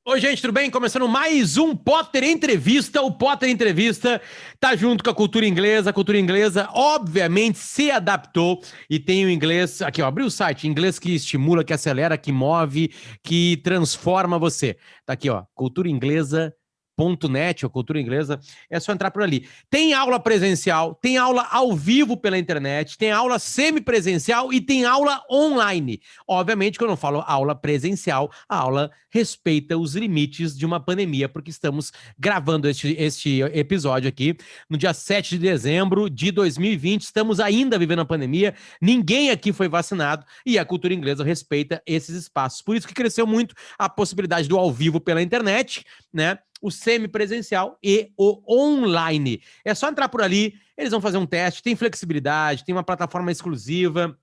Oi, gente, tudo bem? Começando mais um Potter Entrevista. O Potter Entrevista tá junto com a cultura inglesa. A cultura inglesa, obviamente, se adaptou e tem o inglês... Aqui, ó, abri o site. Inglês que estimula, que acelera, que move, que transforma você. Tá aqui, ó, culturainglesa.net, ou cultura inglesa, é só entrar por ali. Tem aula presencial, tem aula ao vivo pela internet, tem aula semipresencial e tem aula online. Obviamente, quando eu falo aula presencial, a aula respeita os limites de uma pandemia, porque estamos gravando este episódio aqui no dia 7 de dezembro de 2020. Estamos ainda vivendo a pandemia, ninguém aqui foi vacinado e a cultura inglesa respeita esses espaços. Por isso que cresceu muito a possibilidade do ao vivo pela internet, né? O semipresencial e o online. É só entrar por ali, eles vão fazer um teste, tem flexibilidade, tem uma plataforma exclusiva,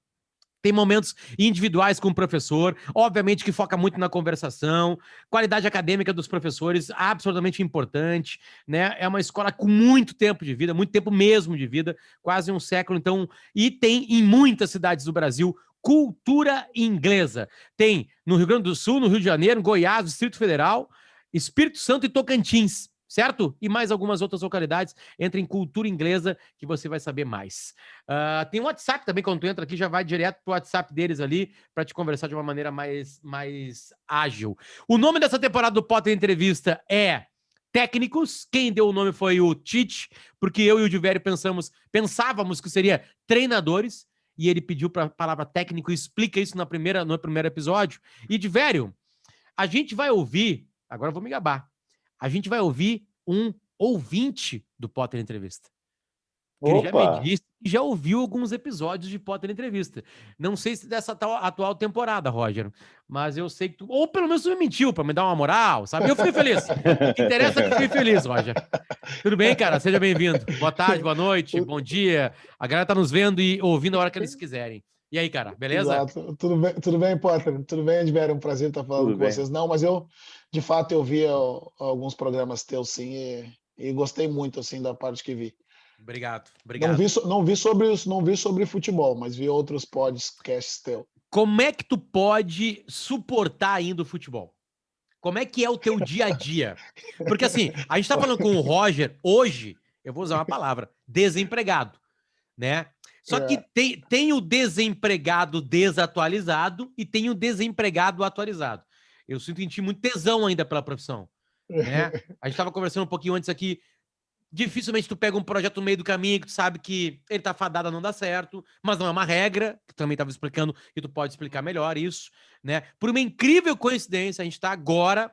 tem momentos individuais com o professor, obviamente que foca muito na conversação, qualidade acadêmica dos professores, absolutamente importante, né? É uma escola com muito tempo de vida, muito tempo mesmo de vida, quase um século, então, e tem em muitas cidades do Brasil cultura inglesa. Tem no Rio Grande do Sul, no Rio de Janeiro, Goiás, Distrito Federal, Espírito Santo e Tocantins, certo? E mais algumas outras localidades. Entra em cultura inglesa que você vai saber mais. Tem o WhatsApp também, quando tu entra aqui, já vai direto pro WhatsApp deles ali para te conversar de uma maneira mais ágil. O nome dessa temporada do Potter Entrevista é Técnicos. Quem deu o nome foi o Tite, porque eu e o Divério pensávamos que seria treinadores, e ele pediu para a palavra técnico e explica isso no primeiro episódio. E, Divério, a gente vai ouvir, agora eu vou me gabar, a gente vai ouvir um ouvinte do Potter Entrevista. Que ele já me Opa! disse que já ouviu alguns episódios de Potter Entrevista. Não sei se dessa atual temporada, Roger, mas eu sei que tu, ou pelo menos tu me mentiu para me dar uma moral, sabe? Eu fiquei feliz. O que interessa é que eu fiquei feliz, Roger. Tudo bem, cara? Seja bem-vindo. Boa tarde, boa noite, bom dia. A galera tá nos vendo e ouvindo a hora que eles quiserem. E aí, cara, beleza? Exato. Tudo bem, Potter? Tudo bem, Edver? É um prazer estar falando Tudo com bem. vocês. Não, mas de fato, eu vi alguns programas teus, sim, e gostei muito, assim, da parte que vi. Obrigado, Não obrigado. vi, não vi sobre futebol, mas vi outros podcasts teus. Como é que tu pode suportar ainda o futebol? Como é que é o teu dia a dia? Porque assim, a gente tá falando com o Roger hoje, eu vou usar uma palavra, desempregado, né? Só que É. tem o desempregado desatualizado e tem o desempregado atualizado. Eu sinto em ti muito tesão ainda pela profissão, né? A gente tava conversando um pouquinho antes aqui. Dificilmente tu pega um projeto no meio do caminho que tu sabe que ele tá fadado a não dar certo, mas não é uma regra, que também estava explicando e tu pode explicar melhor isso, né? Por uma incrível coincidência, a gente tá agora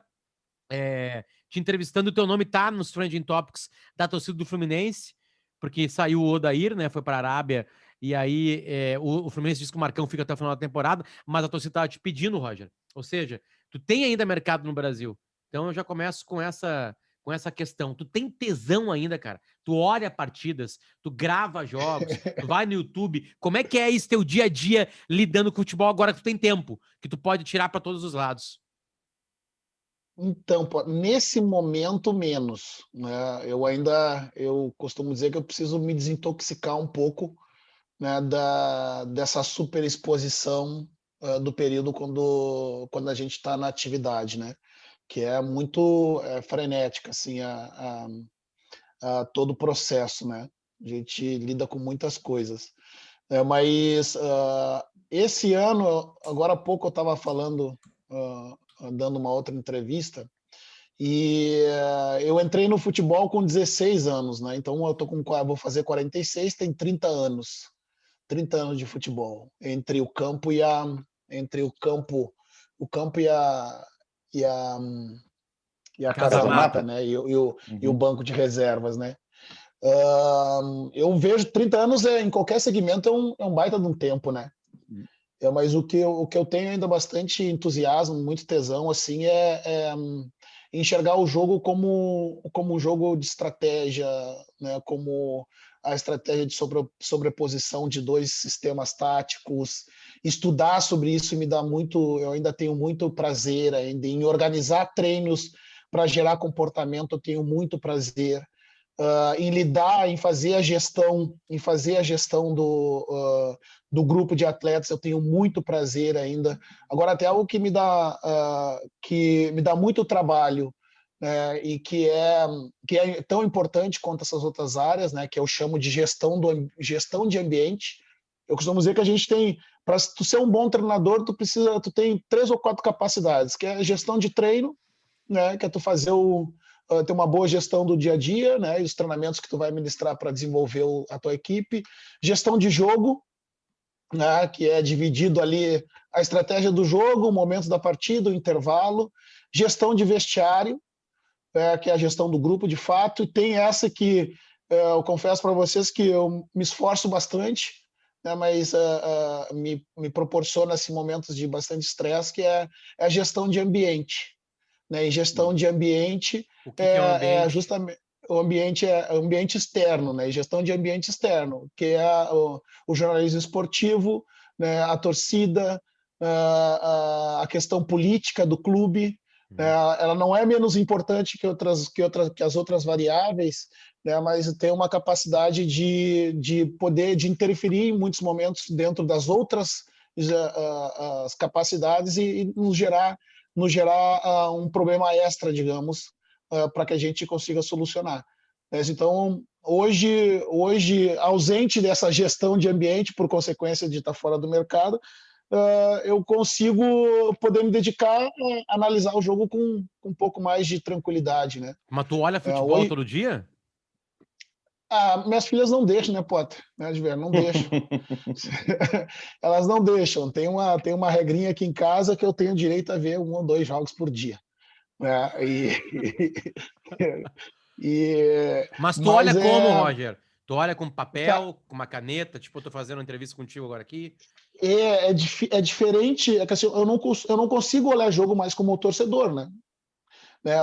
te entrevistando, o teu nome tá nos Trending Topics da torcida do Fluminense, porque saiu o Odair, né? Foi para a Arábia, e aí o Fluminense disse que o Marcão fica até o final da temporada, mas a torcida tava te pedindo, Roger. Ou seja, tu tem ainda mercado no Brasil. Então eu já começo com essa questão. Tu tem tesão ainda, cara? Tu olha partidas, tu grava jogos, tu vai no YouTube. Como é que é esse teu dia a dia lidando com o futebol agora que tu tem tempo, que tu pode tirar para todos os lados? Então, nesse momento, menos, né? Eu costumo dizer que eu preciso me desintoxicar um pouco, né, dessa superexposição do período quando a gente está na atividade, né? Que é muito frenética, assim, a todo o processo, né? A gente lida com muitas coisas. Mas esse ano, agora há pouco eu estava falando, dando uma outra entrevista, e eu entrei no futebol com 16 anos, né? Então vou fazer 46, tem 30 anos. 30 anos de futebol entre o campo e a entre o campo e a e a Casa casa mata, Mata. né? E o Uhum. banco de reservas, né? Eu vejo 30 anos em qualquer segmento é um baita de um tempo, né? Mas o que eu tenho ainda bastante entusiasmo, muito tesão, assim, é enxergar o jogo como um jogo de estratégia, né? Como a estratégia de sobreposição de dois sistemas táticos, estudar sobre isso me dá muito, eu ainda tenho muito prazer ainda em organizar treinos para gerar comportamento, eu tenho muito prazer. em lidar, em fazer a gestão, do grupo de atletas. Eu tenho muito prazer ainda. Agora, até algo que me dá muito trabalho, né, e que é tão importante quanto essas outras áreas, né, que eu chamo de gestão de ambiente. Eu costumo dizer que a gente tem, para tu ser um bom treinador, tu tem 3 ou 4 capacidades, que é a gestão de treino, né, que é tu ter uma boa gestão do dia a dia, né, e os treinamentos que tu vai ministrar para desenvolver a tua equipe, gestão de jogo, né, que é dividido ali a estratégia do jogo, o momento da partida, o intervalo, gestão de vestiário, que é a gestão do grupo de fato, e tem essa que eu confesso para vocês que eu me esforço bastante, né, mas me proporciona assim, momentos de bastante estresse, que é a gestão de ambiente. Né? E gestão de ambiente O que é o ambiente? justamente o ambiente externo, né? E gestão de ambiente externo, que é o jornalismo esportivo, né? A torcida, a questão política do clube, ela não é menos importante que as outras variáveis, né? Mas tem uma capacidade de poder de interferir em muitos momentos dentro das outras as capacidades e nos gerar um problema extra, digamos, para que a gente consiga solucionar. Então, hoje, ausente dessa gestão de ambiente, por consequência de estar fora do mercado, eu consigo poder me dedicar a analisar o jogo com um pouco mais de tranquilidade, né? Mas tu olha futebol todo dia? Minhas filhas não deixam, né, Potter? Né, não deixam. Elas não deixam. Tem uma regrinha aqui em casa que eu tenho direito a ver 1 ou 2 jogos por dia. Né? Mas tu olha como, Roger? Tu olha com Ca- papel, com uma caneta? Tipo, eu tô fazendo uma entrevista contigo agora aqui. é diferente. É que, assim, eu não consigo olhar jogo mais como torcedor, né?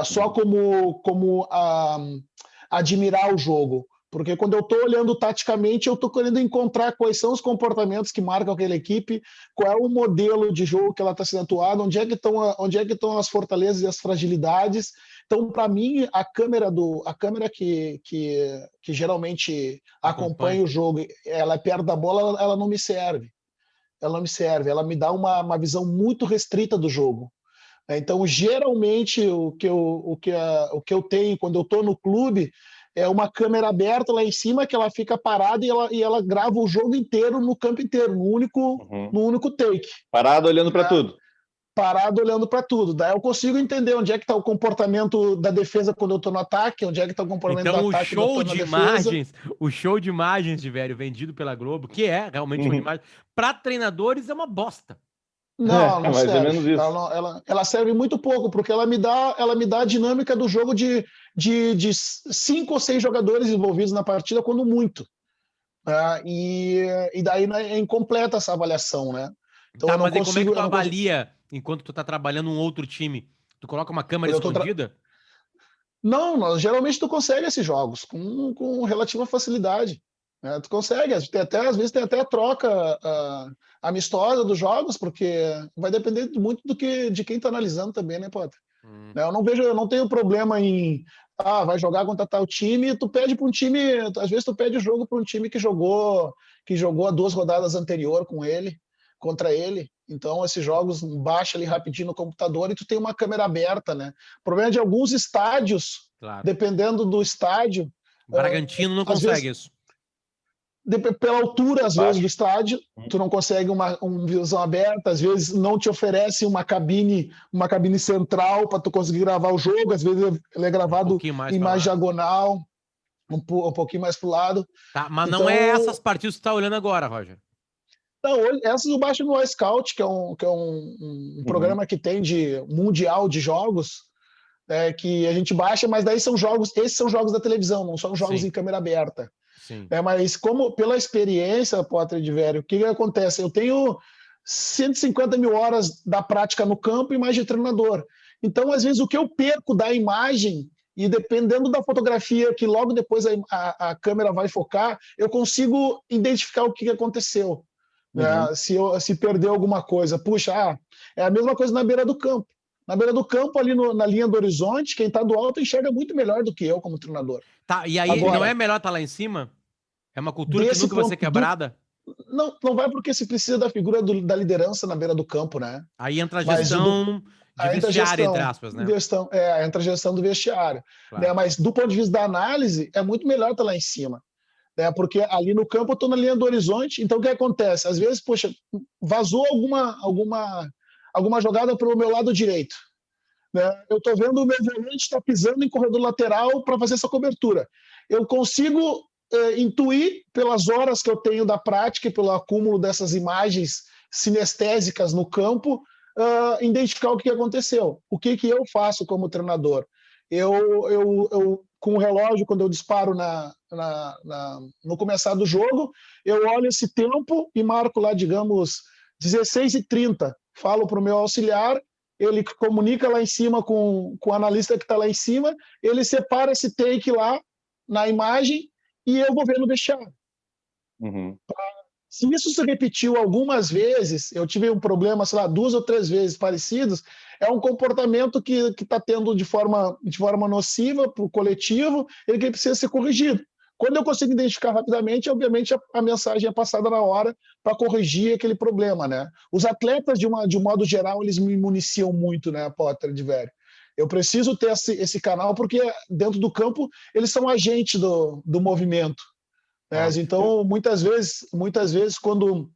Só como admirar o jogo. Porque quando eu estou olhando taticamente, eu estou querendo encontrar quais são os comportamentos que marcam aquela equipe, qual é o modelo de jogo que ela está sendo atuada, onde é que estão as fortalezas e as fragilidades. Então, para mim, a câmera que geralmente acompanha o jogo, ela é perto da bola, ela não me serve. Ela não me serve. Ela me dá uma visão muito restrita do jogo. Então, geralmente, o que eu tenho quando eu estou no clube é uma câmera aberta lá em cima que ela fica parada e ela grava o jogo inteiro no campo inteiro, no único take. Parado olhando para tudo. Parado olhando para tudo. Daí eu consigo entender onde é que está o comportamento da defesa quando eu estou no ataque, onde é que está o comportamento do ataque quando eu estou na defesa. O show de imagens de velho vendido pela Globo, que é realmente show de imagens, para treinadores é uma bosta. Não, não mais serve. ou menos isso. Ela serve muito pouco, porque ela me dá a dinâmica do jogo de 5 ou 6 jogadores envolvidos na partida, quando muito. E daí é incompleta essa avaliação, né? Então eu não Mas e como é que consigo. tu avalia enquanto tu tá trabalhando um outro time? Tu coloca uma câmera escondida? Não, geralmente tu consegue esses jogos com relativa facilidade. Né? Tu consegue, às vezes tem até troca amistosa dos jogos, porque vai depender muito de quem está analisando também, né, Potter? Eu não tenho problema em vai jogar contra tal time, tu pede para um time, às vezes tu pede o jogo para um time que jogou a 2 rodadas anterior contra ele. Então, esses jogos baixa ali rapidinho no computador e tu tem uma câmera aberta, né? O problema é de alguns estádios, dependendo do estádio. Bragantino não consegue isso. Pela altura, às vezes, do estádio, tu não consegue uma visão aberta, às vezes não te oferece uma cabine central para tu conseguir gravar o jogo, às vezes ele é gravado em mais diagonal, um pouquinho mais pro lado. Tá, mas então, não é essas partidas que tu tá olhando agora, Roger. Não, essas eu baixo no iScout, que é um programa que tem de mundial de jogos, que a gente baixa, mas daí esses são jogos da televisão, não são jogos em câmera aberta. Sim. Mas pela experiência, Potter de Velho, o que acontece? Eu tenho 150 mil horas da prática no campo e mais de treinador. Então, às vezes, o que eu perco da imagem, e dependendo da fotografia que logo depois a câmera vai focar, eu consigo identificar o que aconteceu. Se perdeu alguma coisa. Puxa, é a mesma coisa na beira do campo. Na beira do campo, ali na linha do horizonte, quem está do alto enxerga muito melhor do que eu como treinador. Tá, e aí Agora, não é melhor estar lá em cima? É uma cultura que desse nunca vai ser ponto quebrada? não vai porque se precisa da figura da liderança na beira do campo, né? Aí entra a Mas gestão de entra a vestiário, entre gestão, aspas, né? entra a gestão do vestiário, né? Claro. Mas do ponto de vista da análise, é muito melhor estar lá em cima, né? Porque ali no campo eu estou na linha do horizonte, então o que acontece? Às vezes, poxa, vazou alguma jogada pelo meu lado direito, né? Eu estou vendo o meu volante está pisando em corredor lateral para fazer essa cobertura. Eu consigo intuir pelas horas que eu tenho da prática e pelo acúmulo dessas imagens sinestésicas no campo, identificar o que aconteceu. O que eu faço como treinador? Eu com o relógio, quando eu disparo no começar do jogo, eu olho esse tempo e marco lá, digamos, 16h30. Falo para o meu auxiliar, ele comunica lá em cima com o analista que está lá em cima, ele separa esse take lá na imagem e eu vou ver no vestiário. Uhum. Se isso se repetiu algumas vezes, eu tive um problema, sei lá, 2 ou 3 vezes parecidos, é um comportamento que está tendo de forma nociva para o coletivo e que precisa ser corrigido. Quando eu consigo identificar rapidamente, obviamente a mensagem é passada na hora para corrigir aquele problema, né? Os atletas, de um modo geral, eles me municiam muito, né, Potter de Velho? Eu preciso ter esse canal porque dentro do campo eles são agentes do movimento. Né? Então, muitas vezes quando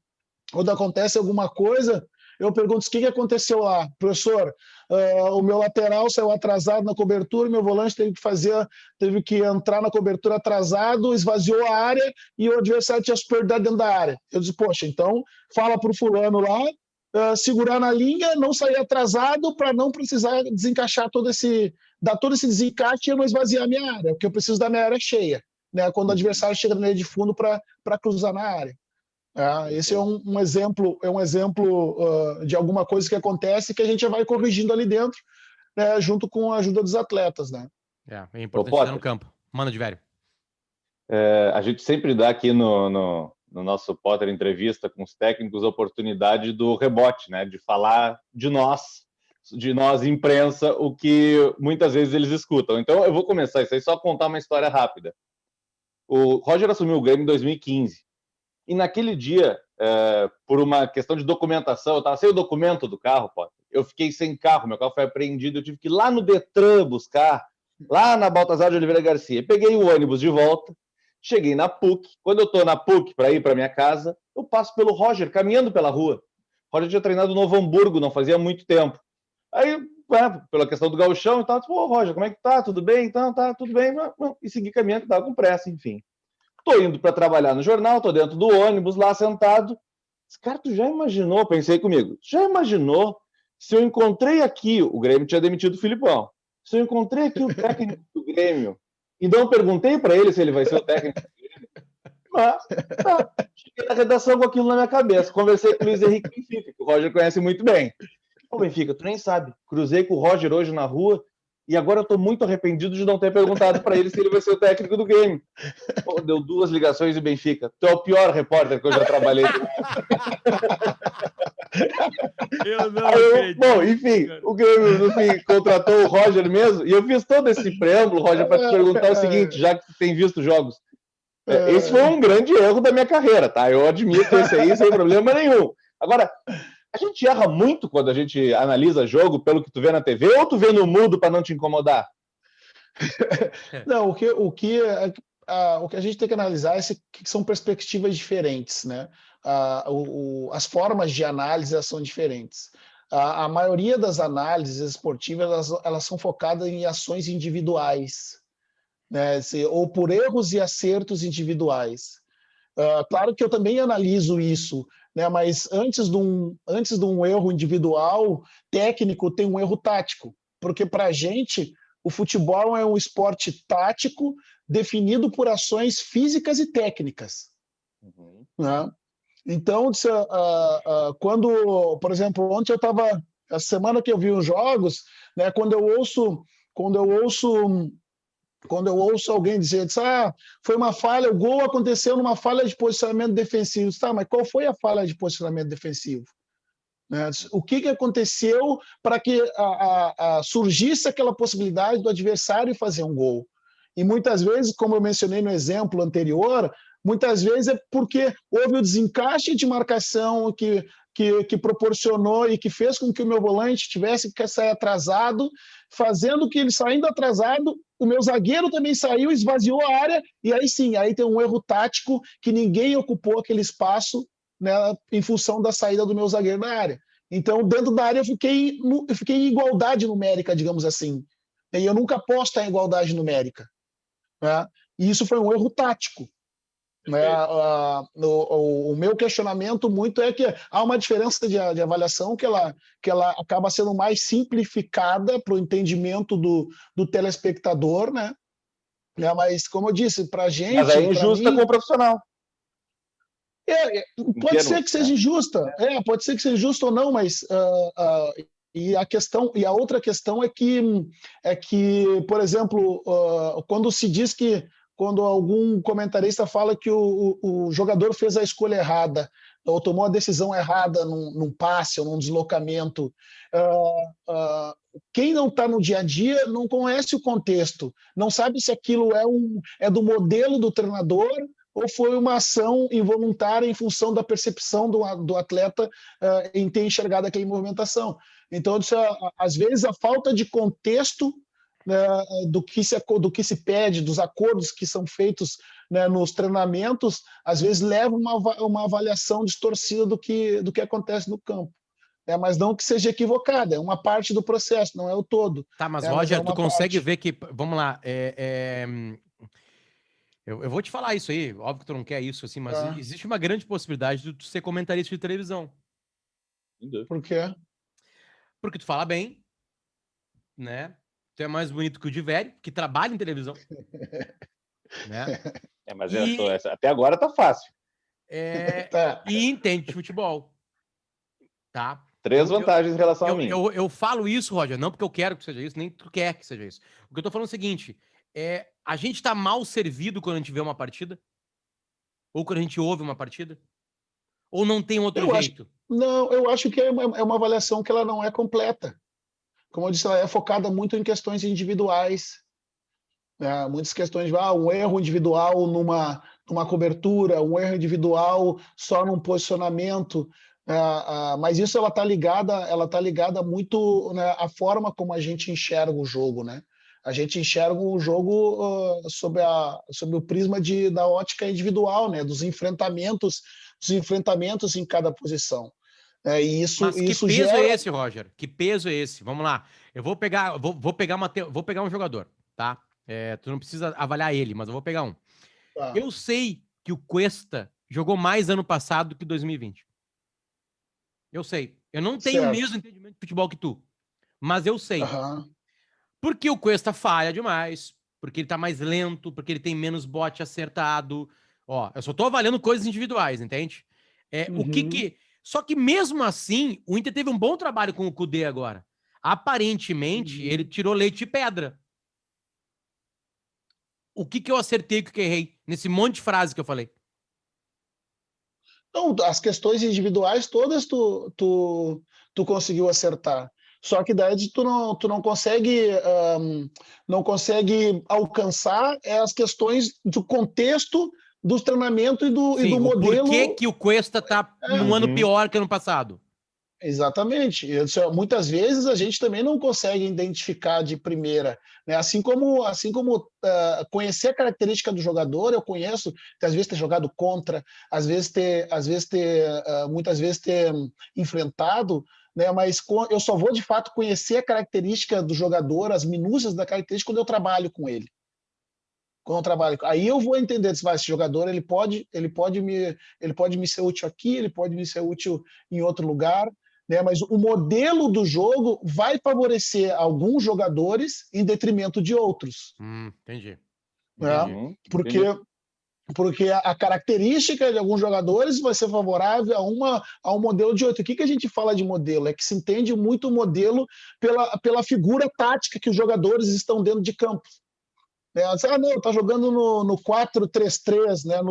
acontece alguma coisa, eu pergunto o que aconteceu lá. Professor, o meu lateral saiu atrasado na cobertura, meu volante teve que entrar na cobertura atrasado, esvaziou a área e o adversário tinha superioridade dentro da área. Eu disse, poxa, então fala para o fulano lá, segurar na linha, não sair atrasado para não precisar desencaixar dar todo esse desencaixe e eu não esvaziar a minha área, porque eu preciso da minha área cheia, né, quando o adversário chega na linha de fundo para cruzar na área. Esse é um exemplo, de alguma coisa que acontece que a gente já vai corrigindo ali dentro, né, junto com a ajuda dos atletas, né? É importante estar no campo. Manda de velho. A gente sempre dá aqui no nosso Potter Entrevista com os técnicos a oportunidade do rebote, né? De falar de nós, imprensa, o que muitas vezes eles escutam. Então eu vou começar isso aí, só contar uma história rápida. O Roger assumiu o Grêmio em 2015. E naquele dia, por uma questão de documentação, eu estava sem o documento do carro, Potter. Eu fiquei sem carro, meu carro foi apreendido, eu tive que ir lá no Detran buscar, lá na Baltazar de Oliveira Garcia. Peguei o ônibus de volta, cheguei na PUC. Quando eu estou na PUC para ir para minha casa, eu passo pelo Roger, caminhando pela rua. O Roger tinha treinado no Novo Hamburgo, não fazia muito tempo. Aí, pela questão do gauchão e tal, tipo, Roger, como é que tá? Tudo bem? Então, tá, tudo bem. E segui caminhando, estava com pressa, enfim. Tô indo para trabalhar no jornal, tô dentro do ônibus lá sentado. Cara, tu já imaginou? Pensei comigo. Já imaginou se eu encontrei aqui, o Grêmio tinha demitido o Filipão. Se eu encontrei aqui o técnico do Grêmio e não perguntei para ele se ele vai ser o técnico do Grêmio, mas cheguei na redação com aquilo na minha cabeça. Conversei com o Luiz Henrique Benfica, que o Roger conhece muito bem. Ô, Benfica, tu nem sabe. Cruzei com o Roger hoje na rua e agora eu estou muito arrependido de não ter perguntado para ele se ele vai ser o técnico do Grêmio. Pô, deu 2 ligações e Benfica. Tu é o pior repórter que eu já trabalhei. Eu não acredito. Bom, enfim, o Grêmio no fim contratou o Roger mesmo, e eu fiz todo esse preâmbulo, Roger, para te perguntar o seguinte, já que tu tem visto jogos. Esse foi um grande erro da minha carreira, tá? Eu admito esse aí sem problema nenhum. Agora, a gente erra muito quando a gente analisa jogo pelo que tu vê na TV, ou tu vê no mudo para não te incomodar? Não, o que a gente tem que analisar é que são perspectivas diferentes, né? As formas de análise são diferentes. A maioria das análises esportivas elas são focadas em ações individuais, né? Ou por erros e acertos individuais. Claro que eu também analiso isso, né? Mas antes de um erro individual, técnico, tem um erro tático, porque para a gente o futebol é um esporte tático definido por ações físicas e técnicas. Uhum. Né? Então, quando, por exemplo, ontem eu estava, a semana que eu vi os jogos, né? Quando eu ouço alguém dizer, foi uma falha, o gol aconteceu numa falha de posicionamento defensivo. Tá, mas qual foi a falha de posicionamento defensivo? né? O que aconteceu para que surgisse aquela possibilidade do adversário fazer um gol? E muitas vezes, como eu mencionei no exemplo anterior, muitas vezes é porque houve o desencaixe de marcação que proporcionou e que fez com que o meu volante tivesse que sair atrasado, fazendo que ele saindo atrasado, o meu zagueiro também saiu, esvaziou a área, e aí sim, aí tem um erro tático que ninguém ocupou aquele espaço, né, em função da saída do meu zagueiro na área. Então, dentro da área, eu fiquei em igualdade numérica, digamos assim. E eu nunca posso estar em igualdade numérica, né? E isso foi um erro tático. O meu questionamento muito é que há uma diferença de avaliação que ela acaba sendo mais simplificada para o entendimento do telespectador, né? Mas, como eu disse, para a gente... Mas é injusta com o profissional. Pode ser que seja injusta, pode ser que seja injusta ou não, mas e a outra questão é que, por exemplo, quando se diz que quando algum comentarista fala que o jogador fez a escolha errada ou tomou a decisão errada num passe ou num deslocamento, quem não está no dia a dia não conhece o contexto, não sabe se aquilo é do modelo do treinador ou foi uma ação involuntária em função da percepção do atleta em ter enxergado aquela movimentação. Então, às vezes, a falta de contexto, né, do que se pede, dos acordos que são feitos, né, nos treinamentos, às vezes leva uma avaliação distorcida do que acontece no campo. Mas não que seja equivocada, é uma parte do processo, não é o todo. Tá, mas Roger, tu consegue parte. ver que... Vamos lá, eu vou te falar isso aí, óbvio que tu não quer isso, assim, mas existe uma grande possibilidade de tu ser comentarista de televisão. Por quê? Porque tu fala bem, né? Tu é mais bonito que o Divério, que trabalha em televisão. Né? Mas até agora tá fácil. E entende de futebol. Tá? 3 vantagens em relação a mim. Eu falo isso, Roger, não porque eu quero que seja isso, nem tu quer que seja isso. O que eu tô falando é o seguinte, a gente tá mal servido quando a gente vê uma partida? Ou quando a gente ouve uma partida? Ou não tem outro jeito? Eu acho que é uma avaliação que ela não é completa. Como eu disse, ela é focada muito em questões individuais. Muitas questões de um erro individual numa cobertura, um erro individual só num posicionamento. Mas isso ela está ligada muito, né, à forma como a gente enxerga o jogo, né? A gente enxerga o jogo sob o prisma da ótica individual, né? Dos enfrentamentos em cada posição. Mas que peso é esse, Roger? Que peso é esse? Vamos lá. Eu vou pegar um jogador, tá? Tu não precisa avaliar ele, mas eu vou pegar um. Tá. Eu sei que o Cuesta jogou mais ano passado que 2020. Eu sei. Eu não tenho o mesmo entendimento de futebol que tu, mas eu sei. Porque o Cuesta falha demais, porque ele tá mais lento, porque ele tem menos bote acertado. Eu só tô avaliando coisas individuais, entende? Só que mesmo assim, o Inter teve um bom trabalho com o Kudê agora. Aparentemente, ele tirou leite de pedra. O que eu acertei e o que eu errei? Nesse monte de frase que eu falei. Não, as questões individuais todas tu conseguiu acertar. Só que daí tu não consegue alcançar as questões do contexto dos treinamentos e do modelo. Por que o Cuesta tá num ano pior que ano passado? Exatamente. Muitas vezes a gente também não consegue identificar de primeira, né? Assim como conhecer a característica do jogador, eu conheço, que às vezes ter jogado contra, muitas vezes ter enfrentado, né? Mas eu só vou de fato conhecer a característica do jogador, as minúcias da característica quando eu trabalho com ele. Aí eu vou entender se esse jogador ele pode me ser útil aqui, ele pode me ser útil em outro lugar, né? Mas o modelo do jogo vai favorecer alguns jogadores em detrimento de outros. Entendi. Porque a característica de alguns jogadores vai ser favorável a um modelo de outro. O que a gente fala de modelo? É que se entende muito o modelo pela figura tática que os jogadores estão dentro de campo. Não, tá jogando no 4-3-3, né?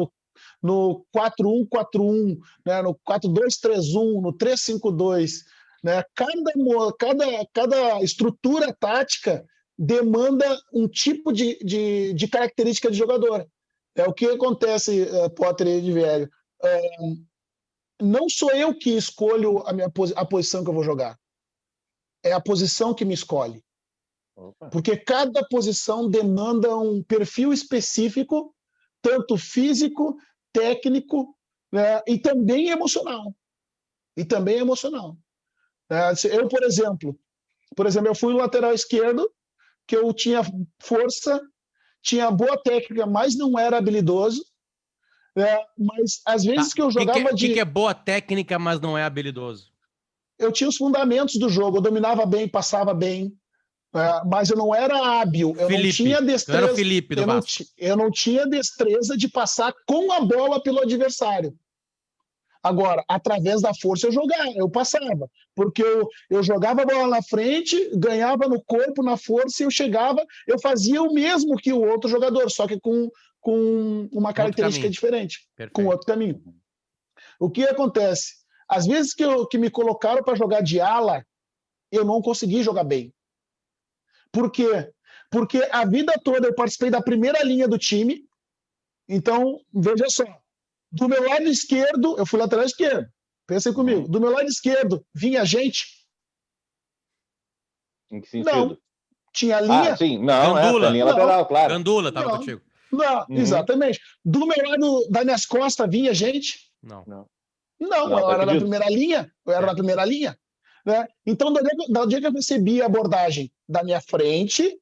No 4-1-4-1, né? No 4-2-3-1, no 3-5-2. né? Cada estrutura tática demanda um tipo de característica de jogador. É o que acontece, Potter e Edvério. Não sou eu que escolho a posição que eu vou jogar. É a posição que me escolhe. Opa. Porque cada posição demanda um perfil específico, tanto físico, técnico, né, e também emocional. Eu, por exemplo, eu fui lateral esquerdo, que eu tinha força, tinha boa técnica, mas não era habilidoso. Mas às vezes que eu jogava O que é boa técnica, mas não é habilidoso? Eu tinha os fundamentos do jogo, eu dominava bem, passava bem, mas eu não era hábil, eu não tinha destreza. Era o Felipe do Vasco. Eu não tinha destreza de passar com a bola pelo adversário. Agora, através da força eu passava, porque eu jogava a bola na frente, ganhava no corpo, na força, e eu fazia o mesmo que o outro jogador, só que com uma característica diferente, Perfeito. com outro caminho. O que acontece? Às vezes que me colocaram para jogar de ala, eu não consegui jogar bem. Por quê? Porque a vida toda eu participei da primeira linha do time, então, veja só, do meu lado esquerdo, eu fui lateral esquerdo. Pensem comigo. Do meu lado esquerdo vinha gente? Em que sentido? Não. Tinha linha? Sim. Não, Gandula. Linha lateral, claro. Gandula estava contigo. Não, exatamente. Do meu lado, das minhas costas, vinha gente? Não, eu era da primeira linha. Né? Então, do dia que eu recebi a abordagem da minha frente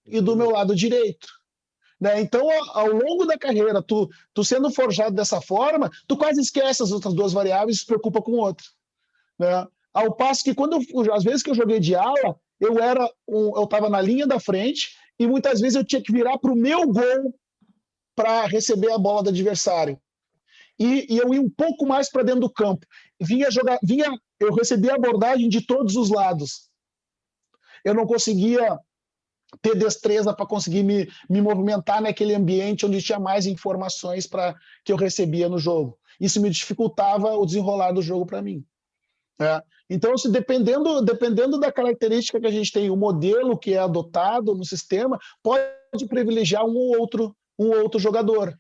e do meu lado direito. Né? Então, ao longo da carreira, tu sendo forjado dessa forma, tu quase esquece as outras duas variáveis e se preocupa com outra. Né? Ao passo que, às vezes que eu joguei de ala, eu estava na linha da frente e muitas vezes eu tinha que virar para o meu gol para receber a bola do adversário. E eu ia um pouco mais para dentro do campo. Eu recebia a abordagem de todos os lados. Eu não conseguia ter destreza para conseguir me movimentar naquele ambiente onde tinha mais informações que eu recebia no jogo. Isso me dificultava o desenrolar do jogo para mim. Então, dependendo da característica que a gente tem, o modelo que é adotado no sistema pode privilegiar um ou outro jogador.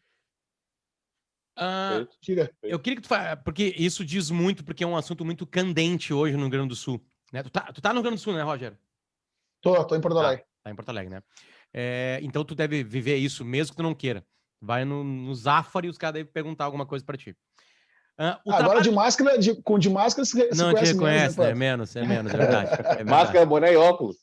Eu queria que tu fale, porque isso diz muito, porque é um assunto muito candente hoje no Rio Grande do Sul. Né? Tu tá no Rio Grande do Sul, né, Rogério? Tô em Porto Alegre. Tá em Porto Alegre, né? Então tu deve viver isso, mesmo que tu não queira. Vai no Zafari e os caras devem perguntar alguma coisa pra ti. Agora de máscara se não conhece te conhece, menos, né? É menos, é verdade. Máscara, boné e óculos.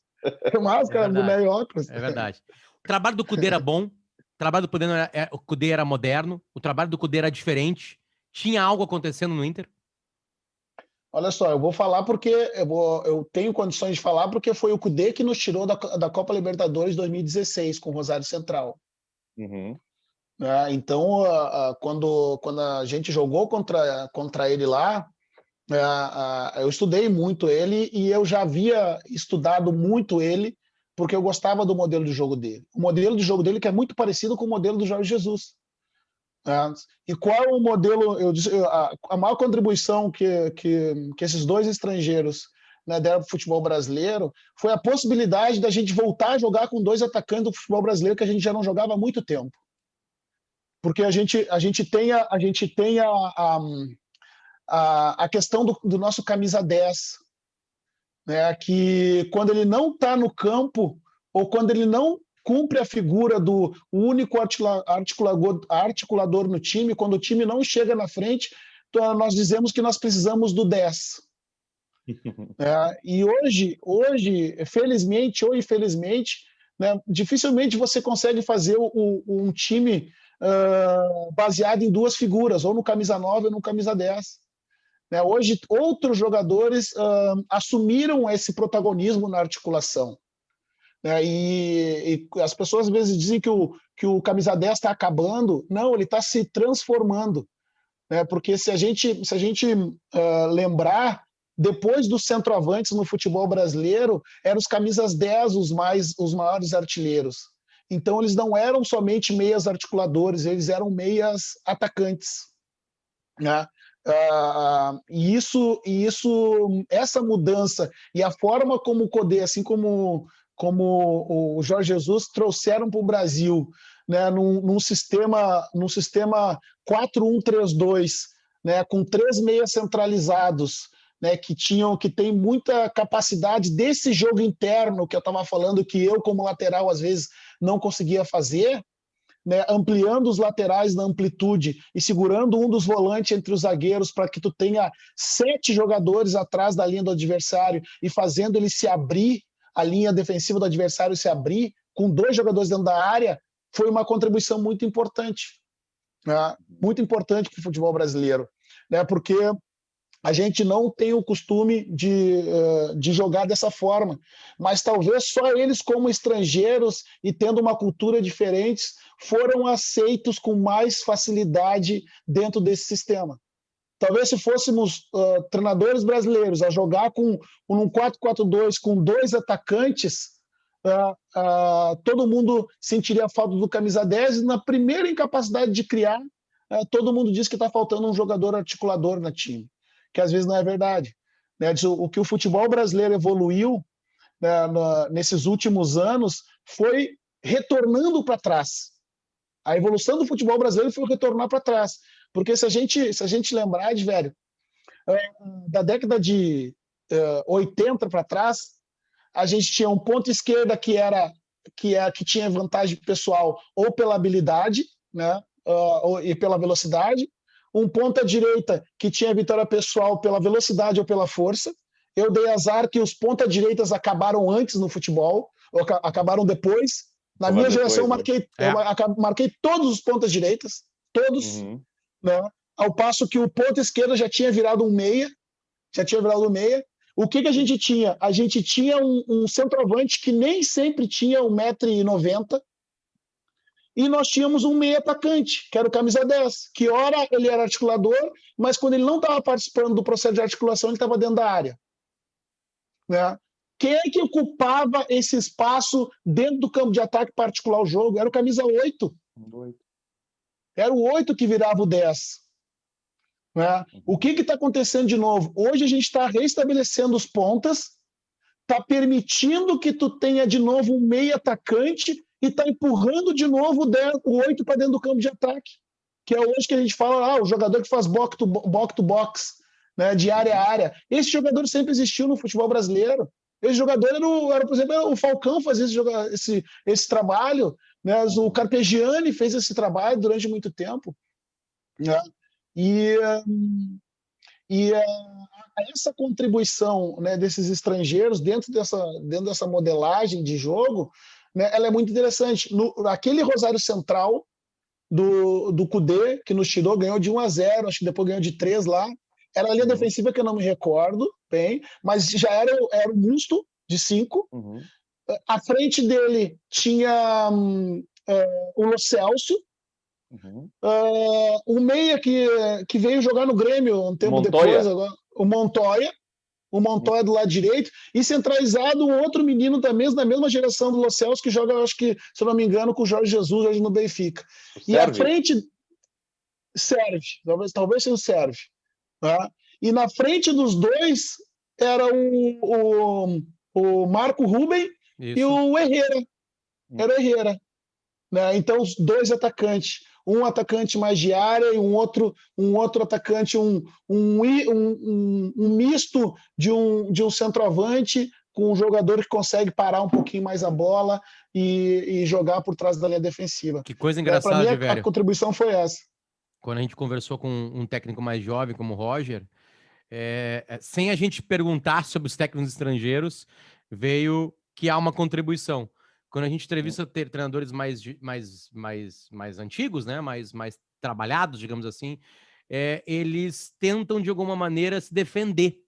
Máscara, boné e óculos. É verdade. O trabalho do Cudê era bom, o trabalho do Cudê era moderno, o trabalho do Cudê era diferente. Tinha algo acontecendo no Inter? Olha só, eu vou falar porque eu tenho condições de falar porque foi o Cudê que nos tirou da Copa Libertadores 2016 com o Rosário Central. Então, quando a gente jogou contra ele lá, eu estudei muito ele e eu já havia estudado muito ele porque eu gostava do modelo de jogo dele. O modelo de jogo dele que é muito parecido com o modelo do Jorge Jesus. E qual é o modelo? A maior contribuição que esses dois estrangeiros, né, deram para o futebol brasileiro foi a possibilidade da gente voltar a jogar com dois atacantes do futebol brasileiro que a gente já não jogava há muito tempo. Porque a gente tem a questão do nosso camisa 10, né, que quando ele não está no campo ou quando ele não cumpre a figura do único articulador no time, quando o time não chega na frente, nós dizemos que nós precisamos do 10. E hoje, felizmente ou infelizmente, né, dificilmente você consegue fazer um time baseado em duas figuras, ou no camisa 9 ou no camisa 10. Hoje, outros jogadores assumiram esse protagonismo na articulação. E as pessoas às vezes dizem que o camisa 10 está acabando. Não, ele está se transformando. Porque se a gente lembrar, depois dos centroavantes no futebol brasileiro, eram os camisas 10 os maiores artilheiros. Então eles não eram somente meias articuladores, eles eram meias atacantes. E essa mudança e a forma como o Codê, assim como o Jorge Jesus, trouxeram para o Brasil, né, num sistema 4-1-3-2, né, com 3 meias centralizados, né, que tem muita capacidade desse jogo interno que eu estava falando, que eu, como lateral, às vezes não conseguia fazer, né, ampliando os laterais na amplitude e segurando um dos volantes entre os zagueiros para que tu tenha 7 jogadores atrás da linha do adversário e fazendo ele se abrir, a linha defensiva do adversário se abrir, com 2 jogadores dentro da área, foi uma contribuição muito importante, né, muito importante para o futebol brasileiro, né, porque a gente não tem o costume de jogar dessa forma, mas talvez só eles, como estrangeiros e tendo uma cultura diferente, foram aceitos com mais facilidade dentro desse sistema. Talvez se fôssemos treinadores brasileiros a jogar com um 4-4-2 com 2 atacantes, todo mundo sentiria a falta do camisa 10 e na primeira incapacidade de criar, todo mundo diz que está faltando um jogador articulador no time, que às vezes não é verdade, né? O que o futebol brasileiro evoluiu, né, nesses últimos anos foi retornando para trás. A evolução do futebol brasileiro foi retornar para trás. Porque se a gente lembrar, velho, da década de 80 para trás, a gente tinha um ponto esquerda que tinha vantagem pessoal ou pela habilidade, né, e pela velocidade, um ponta direita que tinha vitória pessoal pela velocidade ou pela força. Eu dei azar que os ponta direitas acabaram antes no futebol, ou acabaram depois. Na minha geração, eu marquei todos os pontas direitas, todos, né? Ao passo que o ponta esquerda já tinha virado um meia. O que a gente tinha? A gente tinha um centroavante que nem sempre tinha 1,90 m, e nós tínhamos um meia atacante, que era o camisa 10, que ora ele era articulador, mas quando ele não estava participando do processo de articulação, ele estava dentro da área, né? Quem é que ocupava esse espaço dentro do campo de ataque para articular o jogo? Era o camisa 8. Era o 8 que virava o 10. Né? O que está acontecendo de novo? Hoje a gente está reestabelecendo os pontas, está permitindo que tu tenha de novo um meia atacante e está empurrando de novo o 8 para dentro do campo de ataque, que é hoje que a gente fala, o jogador que faz box to box, né, de área a área. Esse jogador sempre existiu no futebol brasileiro. Esse jogador era, por exemplo, o Falcão fazia esse trabalho, né? O Carpegiani fez esse trabalho durante muito tempo, né? E essa contribuição, né, desses estrangeiros dentro dessa modelagem de jogo, né, ela é muito interessante. Aquele Rosário Central do Cudê, que nos tirou, ganhou de 1-0, acho que depois ganhou de 3 lá. Era a linha defensiva que eu não me recordo bem, mas já era o Musto, de 5. À frente dele tinha o Lo Celso, o meia que veio jogar no Grêmio um tempo depois, agora, o Montoya do lado direito, e centralizado um outro menino da mesma geração do Lo Celso, que joga, acho que, se eu não me engano, com o Jorge Jesus hoje no Benfica. E à frente serve, talvez seja o serve. Tá? E na frente dos dois era o Marco Ruben. Isso. E o Herrera. Era o Herrera. Né? Então, os 2 atacantes. Um atacante mais de área e um outro atacante, um misto de um centroavante com um jogador que consegue parar um pouquinho mais a bola e jogar por trás da linha defensiva. Que coisa engraçada, para mim, a contribuição foi essa. Quando a gente conversou com um técnico mais jovem, como o Roger, sem a gente perguntar sobre os técnicos estrangeiros, veio que há uma contribuição. Quando a gente entrevista treinadores mais antigos, né, mais trabalhados, digamos assim, eles tentam, de alguma maneira, se defender.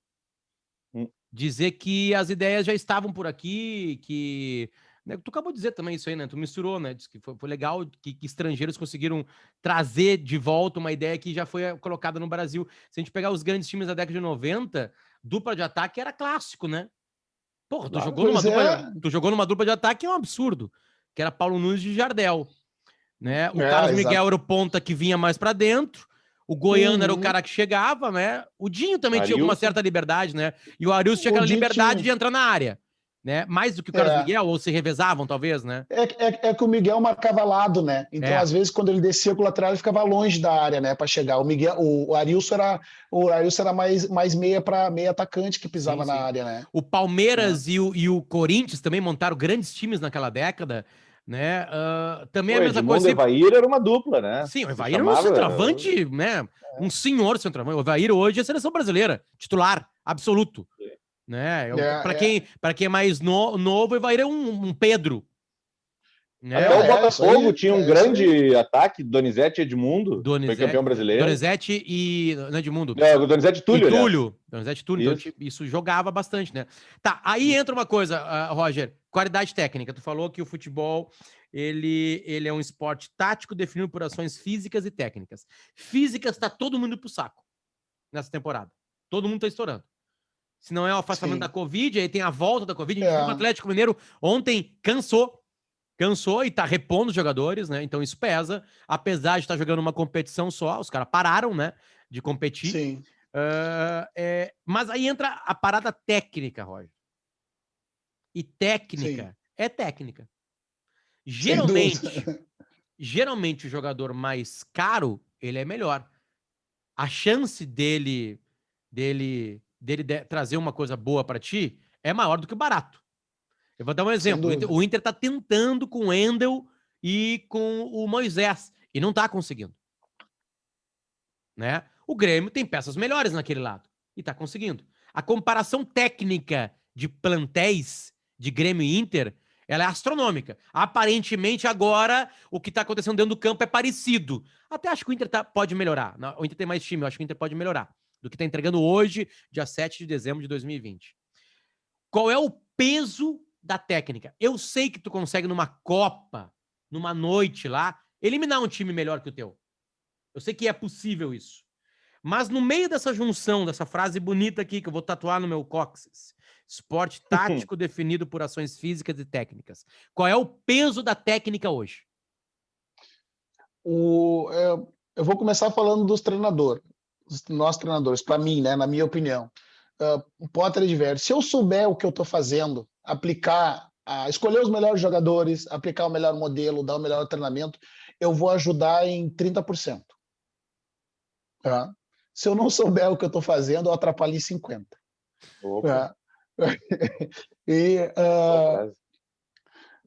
Dizer que as ideias já estavam por aqui, que... Né, tu acabou de dizer também isso aí, né? Tu misturou, né? Diz que foi legal que estrangeiros conseguiram trazer de volta uma ideia que já foi colocada no Brasil. Se a gente pegar os grandes times da década de 90, dupla de ataque era clássico, né? Porra, tu jogou numa dupla de ataque, é um absurdo. Que era Paulo Nunes e Jardel. Né? O Carlos Miguel era o ponta que vinha mais para dentro. O Goiano era o cara que chegava, né? O Dinho também tinha alguma certa liberdade, né? E o Arius tinha aquela liberdade de entrar na área, né? Mais do que o Carlos Miguel, ou se revezavam, talvez, né? É que o Miguel marcava lado, né? Então, às vezes, quando ele descia com o lateral, ele ficava longe da área, né? Para chegar. O Arilson era mais meia atacante que pisava na área, né? O Palmeiras e o Corinthians também montaram grandes times naquela década, né? Também é a mesma coisa. O Evair era uma dupla, né? Sim, o Evair era um centroavante, né? Um senhor centroavante. O Evair hoje é seleção brasileira, titular, absoluto. Né? Para quem é mais novo, o Evair é um Pedro. Né? Até o Botafogo tinha um grande ataque, Donizete e Edmundo, foi campeão brasileiro. Donizete e... Não, Edmundo. Não, Donizete e Túlio, Donizete e Túlio. Então, isso jogava bastante, né? Tá, aí entra uma coisa, Roger, qualidade técnica. Tu falou que o futebol, ele é um esporte tático definido por ações físicas e técnicas. Físicas tá todo mundo pro saco nessa temporada. Todo mundo tá estourando. Se não é o afastamento da Covid, aí tem a volta da Covid. A gente viu que o Atlético Mineiro ontem cansou e tá repondo os jogadores, né? Então isso pesa. Apesar de estar jogando uma competição só, os caras pararam, né? De competir. Sim. Mas aí entra a parada técnica, Roger. E técnica é técnica. Geralmente o jogador mais caro, ele é melhor. A chance dele trazer uma coisa boa para ti é maior do que o barato. Eu vou dar um exemplo. O Inter tá tentando com o Endel e com o Moisés e não tá conseguindo. Né? O Grêmio tem peças melhores naquele lado e tá conseguindo. A comparação técnica de plantéis de Grêmio e Inter, ela é astronômica. Aparentemente, agora, o que tá acontecendo dentro do campo é parecido. Até acho que o Inter pode melhorar. O Inter tem mais time, eu acho que o Inter pode melhorar do que tá entregando hoje, dia 7 de dezembro de 2020. Qual é o peso da técnica? Eu sei que tu consegue numa Copa, numa noite lá, eliminar um time melhor que o teu. Eu sei que é possível isso. Mas no meio dessa junção, dessa frase bonita aqui, que eu vou tatuar no meu cóccix, esporte tático definido por ações físicas e técnicas. Qual é o peso da técnica hoje? Eu vou começar falando dos treinadores, dos nossos treinadores, para mim, né, na minha opinião. Potter adverte, se eu souber o que eu estou fazendo, escolher os melhores jogadores, aplicar o melhor modelo, dar o melhor treinamento, eu vou ajudar em 30%. Tá? Se eu não souber o que eu estou fazendo, eu atrapalho em 50%. Tá?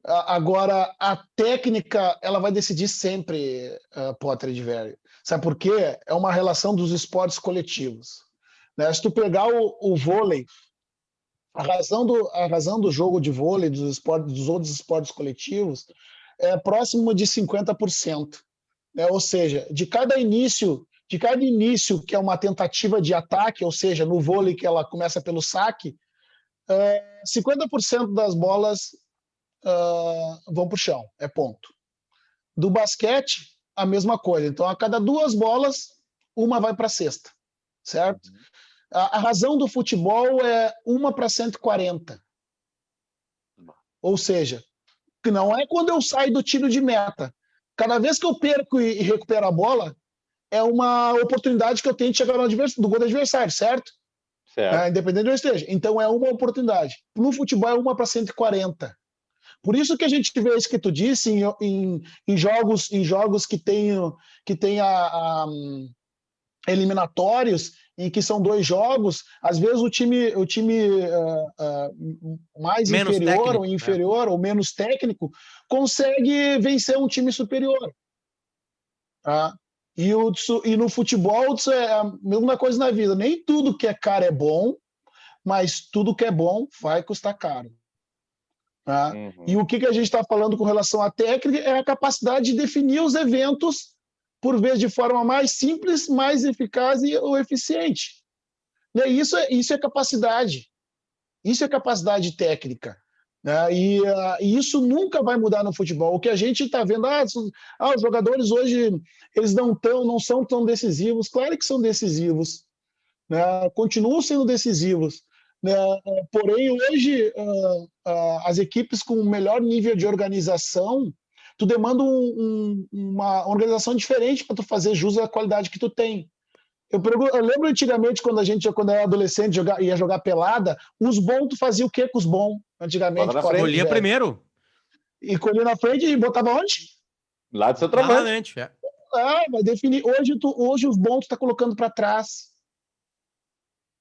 Agora, a técnica, ela vai decidir sempre, Potter adverte. Sabe por quê? É uma relação dos esportes coletivos. Né? Se tu pegar o vôlei, a razão do jogo de vôlei, dos outros esportes coletivos, é próximo de 50%. Né? Ou seja, de cada início que é uma tentativa de ataque, ou seja, no vôlei que ela começa pelo saque, 50% das bolas vão para o chão, é ponto. Do basquete, a mesma coisa. Então, a cada 2 bolas, uma vai para a cesta, certo? A razão do futebol é 1 para 140. Ou seja, que não é quando eu saio do tiro de meta. Cada vez que eu perco e recupero a bola, é uma oportunidade que eu tenho de chegar do gol do adversário, certo? Independente de onde esteja. Então, é uma oportunidade. No futebol, é 1 para 140. Por isso que a gente vê isso que tu disse em jogos que tem eliminatórios, em que são 2 jogos, às vezes o time mais menos inferior técnico, ou inferior ou menos técnico consegue vencer um time superior. Tá? E no futebol é a mesma coisa na vida. Nem tudo que é caro é bom, mas tudo que é bom vai custar caro. Tá? E o que a gente está falando com relação à técnica é a capacidade de definir os eventos, por vezes de forma mais simples, mais eficaz ou eficiente. Né? Isso é capacidade. Isso é capacidade técnica. Né? E isso nunca vai mudar no futebol. O que a gente está vendo, os jogadores hoje eles não são tão decisivos. Claro que são decisivos. Né? Continuam sendo decisivos. Porém, hoje, as equipes com melhor nível de organização tu demanda uma organização diferente para tu fazer jus à qualidade que tu tem. Eu lembro antigamente, quando eu era adolescente, ia jogar pelada, os bons, tu fazia o que com os bons? Antigamente, colhia primeiro. E colhia na frente e botava onde? Lá de centroavante. Vai definir. Hoje os bons tu tá colocando para trás.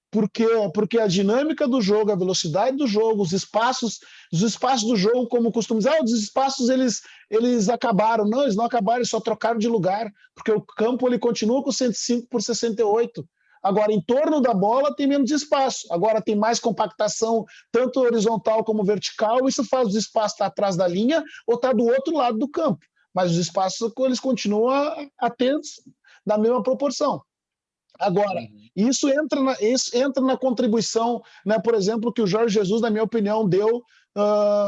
Por quê? Porque a dinâmica do jogo, a velocidade do jogo, os espaços do jogo, como costumo dizer, os espaços eles acabaram. Não, eles não acabaram, eles só trocaram de lugar, porque o campo ele continua com 105 por 68. Agora, em torno da bola tem menos espaço. Agora tem mais compactação, tanto horizontal como vertical. Isso faz os espaços estar atrás da linha ou estar do outro lado do campo. Mas os espaços eles continuam a ter da mesma proporção. Agora, isso entra na contribuição, né, por exemplo, que o Jorge Jesus, na minha opinião, deu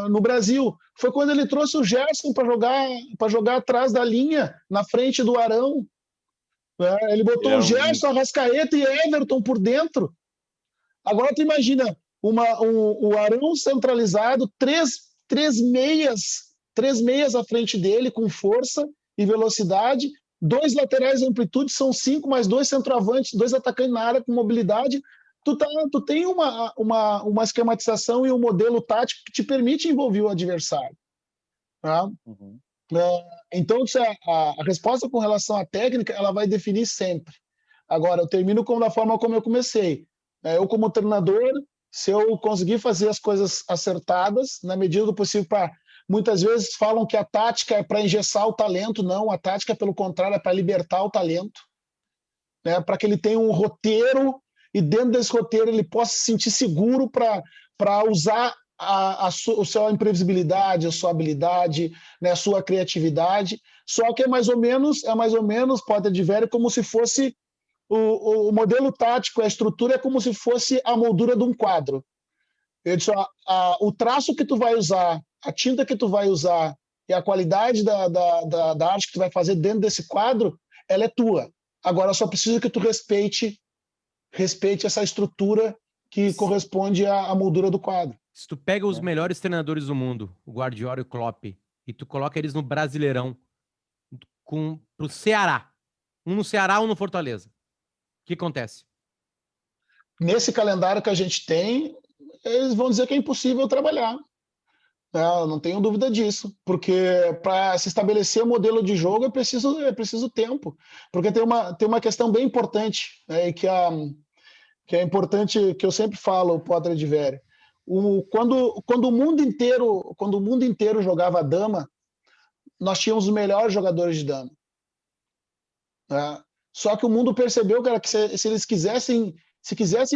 no Brasil. Foi quando ele trouxe o Gerson para jogar atrás da linha, na frente do Arão. Ele botou o Gerson, Arrascaeta e Everton por dentro. Agora tu imagina o Arão centralizado, três meias à frente dele, com força e velocidade, 2 laterais de amplitude, são 5, mais 2 centroavantes, 2 atacantes na área com mobilidade. Tu tem uma esquematização e um modelo tático que te permite envolver o adversário. Tá? Então, a resposta com relação à técnica, ela vai definir sempre. Agora, eu termino da forma como eu comecei. Eu, como treinador, se eu conseguir fazer as coisas acertadas, na medida do possível, muitas vezes falam que a tática é para engessar o talento. Não, a tática, pelo contrário, é para libertar o talento, né? Para que ele tenha um roteiro e dentro desse roteiro ele possa se sentir seguro para usar a sua imprevisibilidade, a sua habilidade, né, a sua criatividade. Só que é mais ou menos, Potter de Velho, como se fosse o modelo tático, a estrutura é como se fosse a moldura de um quadro. Eu disse, o traço que tu vai usar, a tinta que tu vai usar e a qualidade da arte que tu vai fazer dentro desse quadro, ela é tua. Agora só precisa que tu respeite essa estrutura que corresponde à moldura do quadro. Se tu pega os melhores treinadores do mundo, o Guardiola e o Klopp, e tu coloca eles no Brasileirão, pro Ceará, um no Ceará, um no Fortaleza, o que acontece? Nesse calendário que a gente tem, eles vão dizer que é impossível trabalhar. Não tenho dúvida disso, porque para se estabelecer o modelo de jogo é preciso tempo, porque tem uma questão bem importante, né, que é importante, que eu sempre falo, Potter de Velho. Quando o mundo inteiro jogava dama, nós tínhamos os melhores jogadores de dama. Né? Só que o mundo percebeu, cara, que se eles quisessem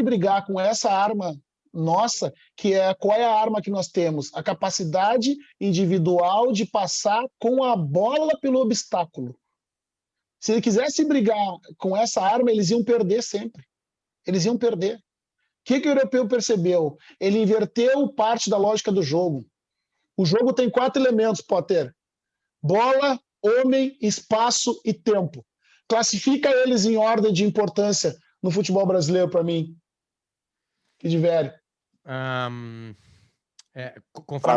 brigar com essa arma nossa, qual é a arma que nós temos? A capacidade individual de passar com a bola pelo obstáculo. Se ele quisesse brigar com essa arma, eles iam perder sempre. Eles iam perder. O que o europeu percebeu? Ele inverteu parte da lógica do jogo. O jogo tem 4 elementos, Potter: bola, homem, espaço e tempo. Classifica eles em ordem de importância no futebol brasileiro para mim. Que de velho. Para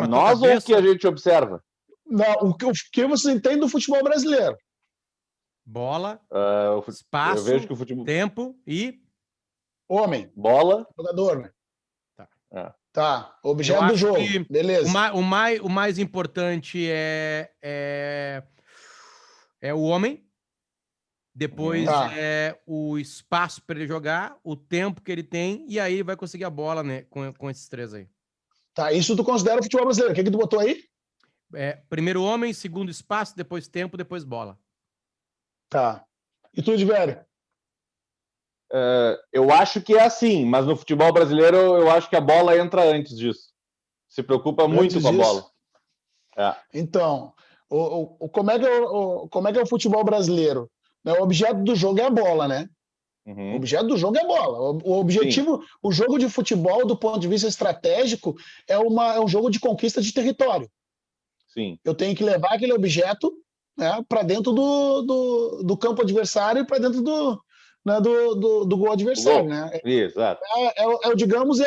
nós ou o que a gente observa? Não, o que você entende do futebol brasileiro? Bola, espaço, eu vejo que o futebol... tempo e... homem. Bola. Jogador, né? Tá. Tá, objeto do jogo. Beleza. O mais importante é o homem. Depois é o espaço para ele jogar, o tempo que ele tem, e aí vai conseguir a bola, né, com esses 3 aí. Tá, isso tu considera o futebol brasileiro. O que tu botou aí? Primeiro homem, segundo espaço, depois tempo, depois bola. Tá. E tu, de velho? Eu acho que é assim, mas no futebol brasileiro eu acho que a bola entra antes disso. Se preocupa muito com a bola. Então, como é que é o futebol brasileiro? O objeto do jogo é a bola, né? O objeto do jogo é a bola. O objetivo, sim. O jogo de futebol, do ponto de vista estratégico, é um jogo de conquista de território. Sim. Eu tenho que levar aquele objeto, né, para dentro do campo adversário e para dentro do gol adversário. Né? Exato. Digamos,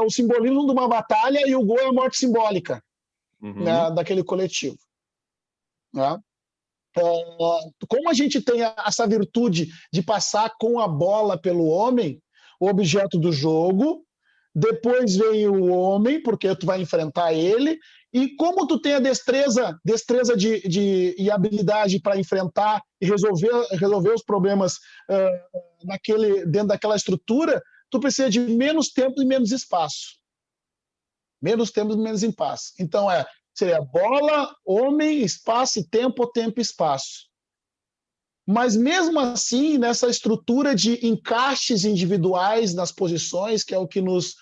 o simbolismo de uma batalha, e o gol é a morte simbólica, né, daquele coletivo. né? Como a gente tem essa virtude de passar com a bola pelo homem, o objeto do jogo, depois vem o homem, porque tu vai enfrentar ele, e como tu tem a destreza e habilidade para enfrentar e resolver os problemas dentro daquela estrutura, tu precisa de menos tempo e menos espaço. Menos tempo e menos impasse. Então, seria bola, homem, espaço e tempo, tempo e espaço. Mas, mesmo assim, nessa estrutura de encaixes individuais nas posições, que é o que nos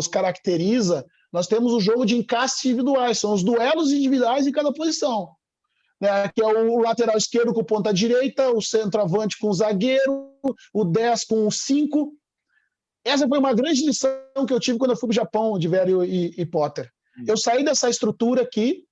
caracteriza, nós temos o jogo de encaixes individuais, são os duelos individuais em cada posição. Né? Que é o lateral esquerdo com ponta direita, o centroavante com o zagueiro, o 10 com o 5. Essa foi uma grande lição que eu tive quando eu fui para o Japão, de Vério e Potter. Eu saí dessa estrutura aqui,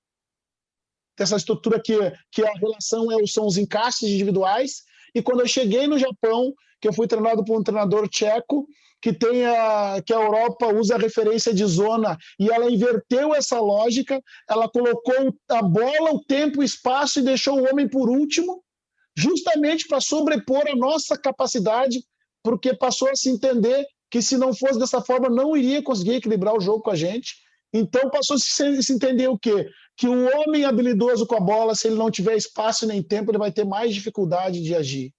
que a relação são os encaixes individuais, e quando eu cheguei no Japão, que eu fui treinado por um treinador tcheco, que a Europa usa a referência de zona, e ela inverteu essa lógica, ela colocou a bola, o tempo, o espaço e deixou o homem por último, justamente para sobrepor a nossa capacidade, porque passou a se entender que se não fosse dessa forma não iria conseguir equilibrar o jogo com a gente. Então passou a se entender o quê? Que o homem habilidoso com a bola, se ele não tiver espaço nem tempo, ele vai ter mais dificuldade de agir.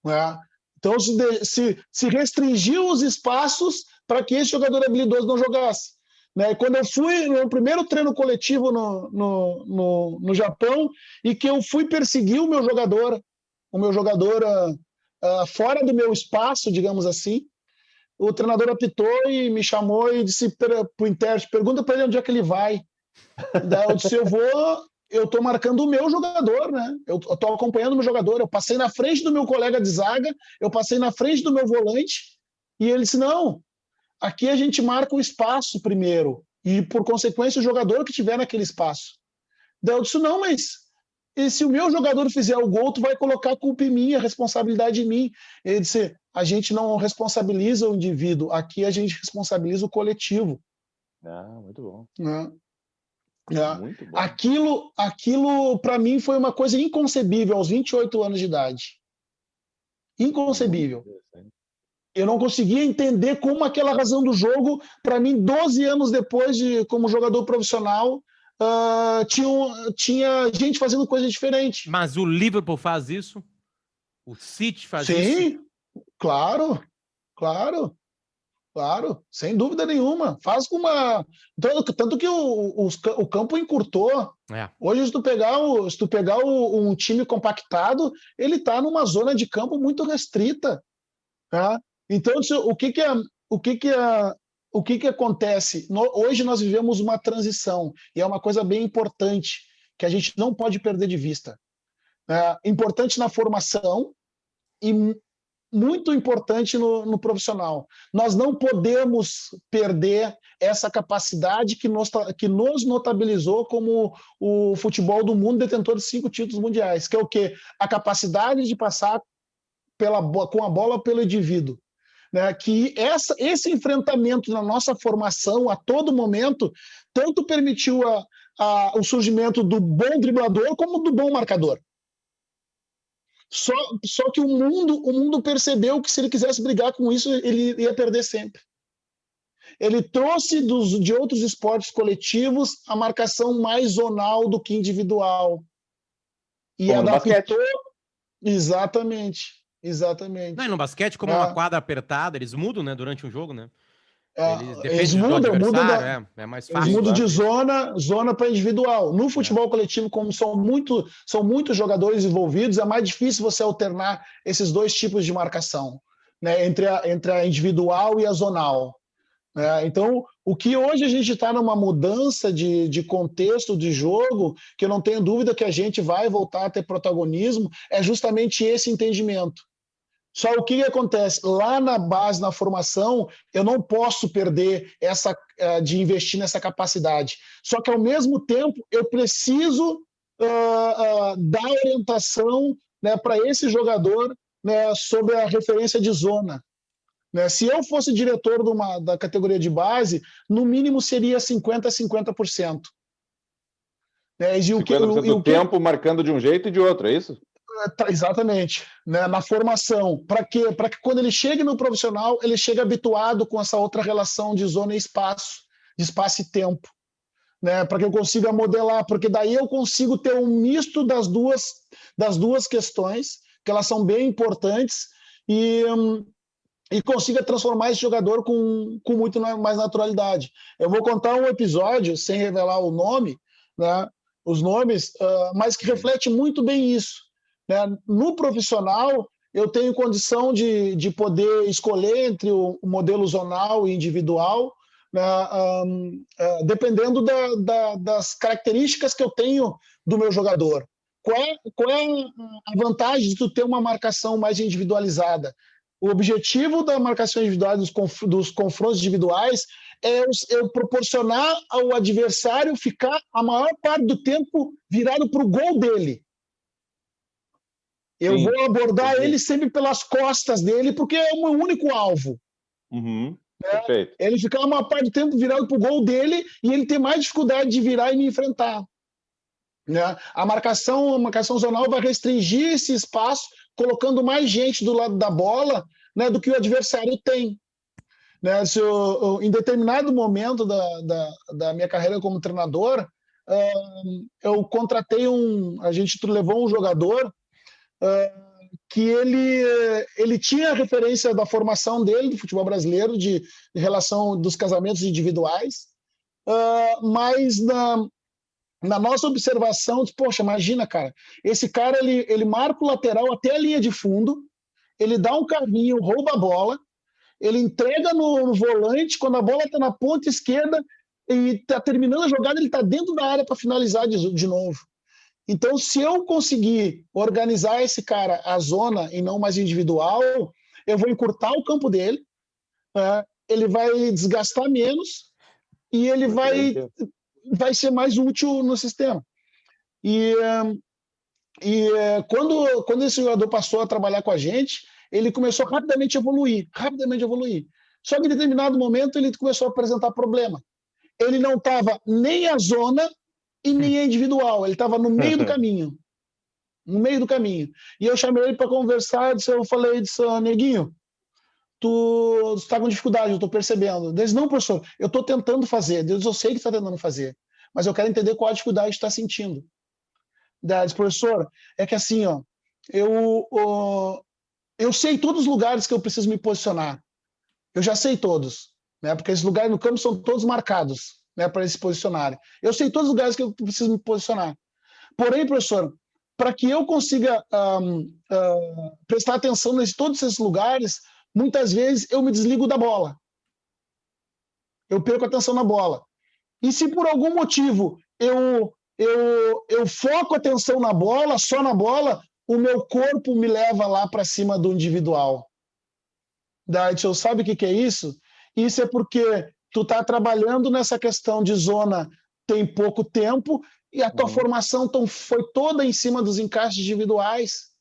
Né? Então se restringiu os espaços para que esse jogador habilidoso não jogasse. Né? Quando eu fui no primeiro treino coletivo no Japão, e que eu fui perseguir o meu jogador fora do meu espaço, digamos assim, o treinador apitou e me chamou e disse para o intérprete, pergunta para ele onde é que ele vai. Daí eu disse, eu estou marcando o meu jogador, né? Eu estou acompanhando o meu jogador, eu passei na frente do meu colega de zaga, eu passei na frente do meu volante, e ele disse, não, aqui a gente marca o espaço primeiro, e por consequência o jogador que estiver naquele espaço. Daí eu disse, não, mas e se o meu jogador fizer o gol, tu vai colocar a culpa em mim, a responsabilidade em mim. Ele disse, a gente não responsabiliza o indivíduo, aqui a gente responsabiliza o coletivo. Muito bom. Muito bom. Aquilo para mim foi uma coisa inconcebível aos 28 anos de idade. Inconcebível. Eu não conseguia entender como aquela razão do jogo, para mim, 12 anos depois, como jogador profissional, tinha gente fazendo coisa diferente. Mas o Liverpool faz isso? O City faz isso? Sim, claro, sem dúvida nenhuma. Faz com uma... Tanto que o campo encurtou. Hoje, se tu pegar um time compactado, ele está numa zona de campo muito restrita. Tá? Então, o que acontece? Hoje nós vivemos uma transição, e é uma coisa bem importante, que a gente não pode perder de vista. Importante na formação e muito importante no profissional. Nós não podemos perder essa capacidade que nos notabilizou como o futebol do mundo detentor de 5 títulos mundiais, que é o quê? A capacidade de passar com a bola pelo indivíduo. Né, que esse enfrentamento na nossa formação a todo momento tanto permitiu o surgimento do bom driblador como do bom marcador. Só que o mundo percebeu que se ele quisesse brigar com isso, ele ia perder sempre. Ele trouxe de outros esportes coletivos a marcação mais zonal do que individual. E como adaptou... Exatamente. Não, e no basquete, como é uma quadra apertada, eles mudam, né, durante um jogo, né? Eles mudam é mais fácil. Eles mudam de zona para individual. No futebol coletivo, como são muitos jogadores envolvidos, é mais difícil você alternar esses dois tipos de marcação, né, entre a individual e a zonal. Então, o que hoje a gente está numa mudança de contexto de jogo, que eu não tenho dúvida que a gente vai voltar a ter protagonismo, é justamente esse entendimento. Só o que acontece? Lá na base, na formação, eu não posso perder de investir nessa capacidade. Só que, ao mesmo tempo, eu preciso dar orientação, né, para esse jogador, né, sobre a referência de zona. Né? Se eu fosse diretor da categoria de base, no mínimo seria 50% a 50%. Né? 50% do tempo marcando de um jeito e de outro, é isso? Exatamente, né? Na formação. Para quê? Para que quando ele chegue no profissional, ele chegue habituado com essa outra relação de zona e espaço, de espaço e tempo. Né? Para que eu consiga modelar, porque daí eu consigo ter um misto das duas questões, que elas são bem importantes, e consiga transformar esse jogador com muito mais naturalidade. Eu vou contar um episódio, sem revelar o nome, né, os nomes, mas que reflete muito bem isso. Né? No profissional, eu tenho condição de poder escolher entre o modelo zonal e individual, né, dependendo das características que eu tenho do meu jogador. Qual é a vantagem de tu ter uma marcação mais individualizada? O objetivo da marcação individual dos confrontos individuais é eu proporcionar ao adversário ficar a maior parte do tempo virado para o gol dele. Eu vou abordar ele sempre pelas costas dele, porque é o meu único alvo. Uhum. Né? Perfeito. Ele ficar a maior parte do tempo virado para o gol dele e ele tem mais dificuldade de virar e me enfrentar. Né? A marcação zonal vai restringir esse espaço, colocando mais gente do lado da bola, né, do que o adversário tem. Né? Em determinado momento da minha carreira como treinador, eu contratei a gente levou um jogador que ele tinha a referência da formação dele, do futebol brasileiro, de relação dos casamentos individuais, mas na nossa observação, poxa, imagina, cara, esse cara ele marca o lateral até a linha de fundo, ele dá um carrinho, rouba a bola, ele entrega no volante, quando a bola está na ponta esquerda e está terminando a jogada, ele está dentro da área para finalizar de novo. Então, se eu conseguir organizar esse cara a zona e não mais individual, eu vou encurtar o campo dele, ele vai desgastar menos e ele vai ser mais útil no sistema. E quando esse jogador passou a trabalhar com a gente, ele começou rapidamente a evoluir. Só que em determinado momento ele começou a apresentar problema. Ele não estava nem a zona e nem a individual, ele estava no meio do caminho. E eu chamei ele para conversar, eu falei, neguinho, tu está com dificuldade, eu estou percebendo. Ele disse, não, professor, eu estou tentando fazer. Deus, eu sei que está tentando fazer, mas eu quero entender qual a dificuldade que está sentindo. Disse, professor, é que assim, eu sei todos os lugares que eu preciso me posicionar. Eu já sei todos, né? Porque esses lugares no campo são todos marcados, né, para eles se posicionarem. Eu sei todos os lugares que eu preciso me posicionar. Porém, professor, para que eu consiga prestar atenção em todos esses lugares, muitas vezes eu me desligo da bola. Eu perco a atenção na bola. E se por algum motivo eu foco a atenção na bola, só na bola, o meu corpo me leva lá para cima do individual. Daí, eu sabe o que é isso? Isso é porque tu está trabalhando nessa questão de zona tem pouco tempo e a tua formação foi toda em cima dos encaixes individuais.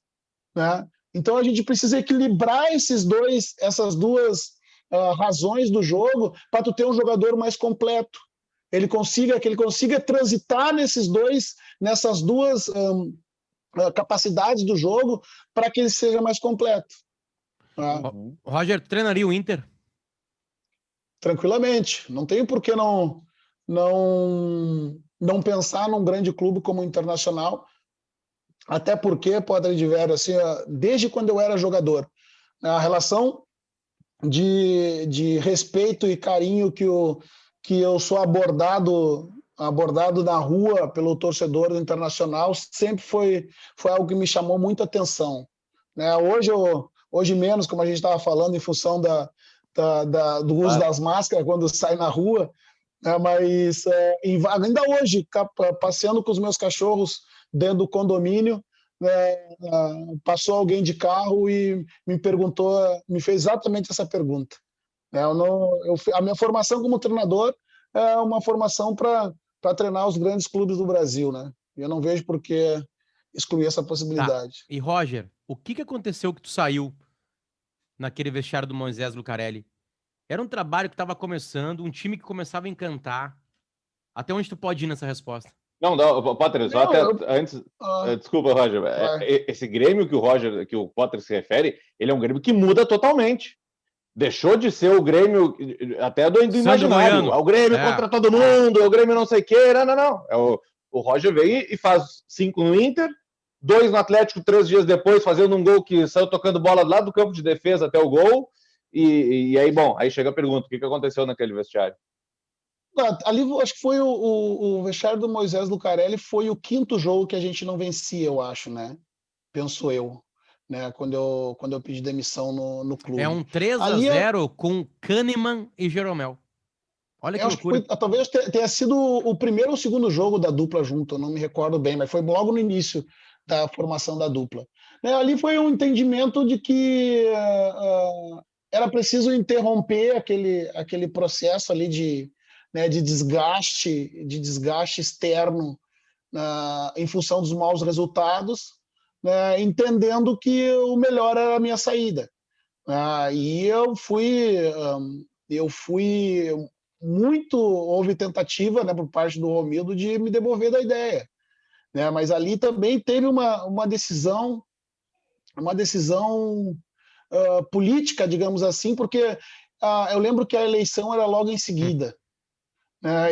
Né? Então a gente precisa equilibrar essas duas razões do jogo para tu ter um jogador mais completo. Que ele consiga transitar nessas duas capacidades do jogo para que ele seja mais completo. Roger, tu treinaria o Inter? Tranquilamente. Não tem por que não pensar num grande clube como o Internacional, até porque, Padre de Vério, assim, desde quando eu era jogador, a relação de respeito e carinho que eu sou abordado na rua pelo torcedor do Internacional sempre foi algo que me chamou muita atenção. Né? Hoje menos, como a gente estava falando, em função do uso das máscaras quando sai na rua, mas ainda hoje, passeando com os meus cachorros dentro do condomínio, passou alguém de carro e me fez exatamente essa pergunta. A minha formação como treinador é uma formação para treinar os grandes clubes do Brasil, né? Eu não vejo por que excluir essa possibilidade. Tá. E Roger, o que aconteceu que tu saiu naquele vestiário do Moisés Lucarelli? Era um trabalho que estava começando, um time que começava a encantar. Até onde tu pode ir nessa resposta? Não, Potter, só até antes. Desculpa, Roger. Esse Grêmio que o Potter se refere, ele é um Grêmio que muda totalmente. Deixou de ser o Grêmio até do imaginário. O Grêmio contra todo mundo, o Grêmio não sei o quê. Não. O Roger veio e faz 5 no Inter, 2 no Atlético 3 dias depois, fazendo um gol que saiu tocando bola lá do campo de defesa até o gol. E aí, bom, aí chega a pergunta: o que aconteceu naquele vestiário? Ali, acho que foi o vestiário do Moisés Lucarelli, foi o 5º jogo que a gente não vencia, eu acho, né? Penso eu, né? Quando eu pedi demissão no clube. É um 3-0 com Kahneman e Jeromel. Olha que loucura. Acho que talvez tenha sido o primeiro ou o segundo jogo da dupla junto, eu não me recordo bem, mas foi logo no início da formação da dupla. Ali foi um entendimento de que era preciso interromper aquele processo ali de desgaste externo em função dos maus resultados, né, entendendo que o melhor era a minha saída. E houve tentativa, né, por parte do Romildo de me demover da ideia, né, mas ali também teve uma decisão política, digamos assim, porque eu lembro que a eleição era logo em seguida.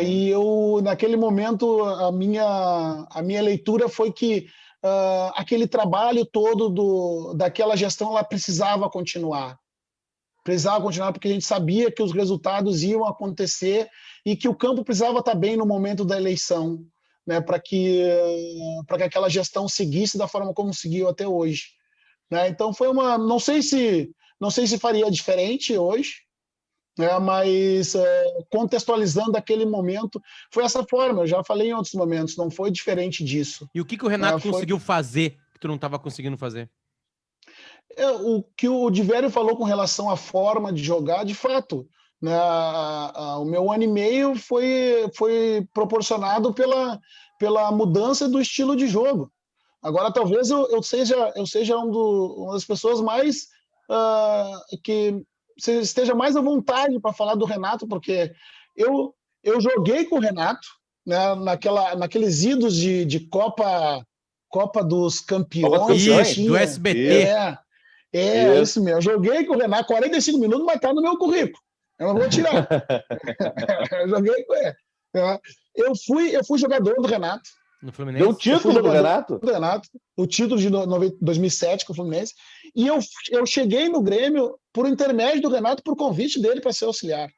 E eu, naquele momento, a minha leitura foi que aquele trabalho todo daquela gestão ela precisava continuar porque a gente sabia que os resultados iam acontecer e que o campo precisava estar bem no momento da eleição, né, para que aquela gestão seguisse da forma como seguiu até hoje, né? Então foi não sei se faria diferente hoje, mas contextualizando aquele momento, foi essa forma. Eu já falei em outros momentos, não foi diferente disso. E o que o Renato conseguiu fazer que tu não estava conseguindo fazer? O que o Divério falou com relação à forma de jogar, de fato, né, o meu ano e meio foi proporcionado pela mudança do estilo de jogo. Agora, talvez eu seja uma das pessoas mais que esteja mais à vontade para falar do Renato, porque eu joguei com o Renato, né, naqueles idos de Copa dos Campeões. Do SBT. Isso mesmo. Eu joguei com o Renato 45 minutos, mas está no meu currículo. Eu não vou tirar. Eu joguei com ele. Eu fui jogador do Renato. No Fluminense? Deu o título do Renato? O título de 2007 com o Fluminense. E eu cheguei no Grêmio por intermédio do Renato, por convite dele para ser auxiliar.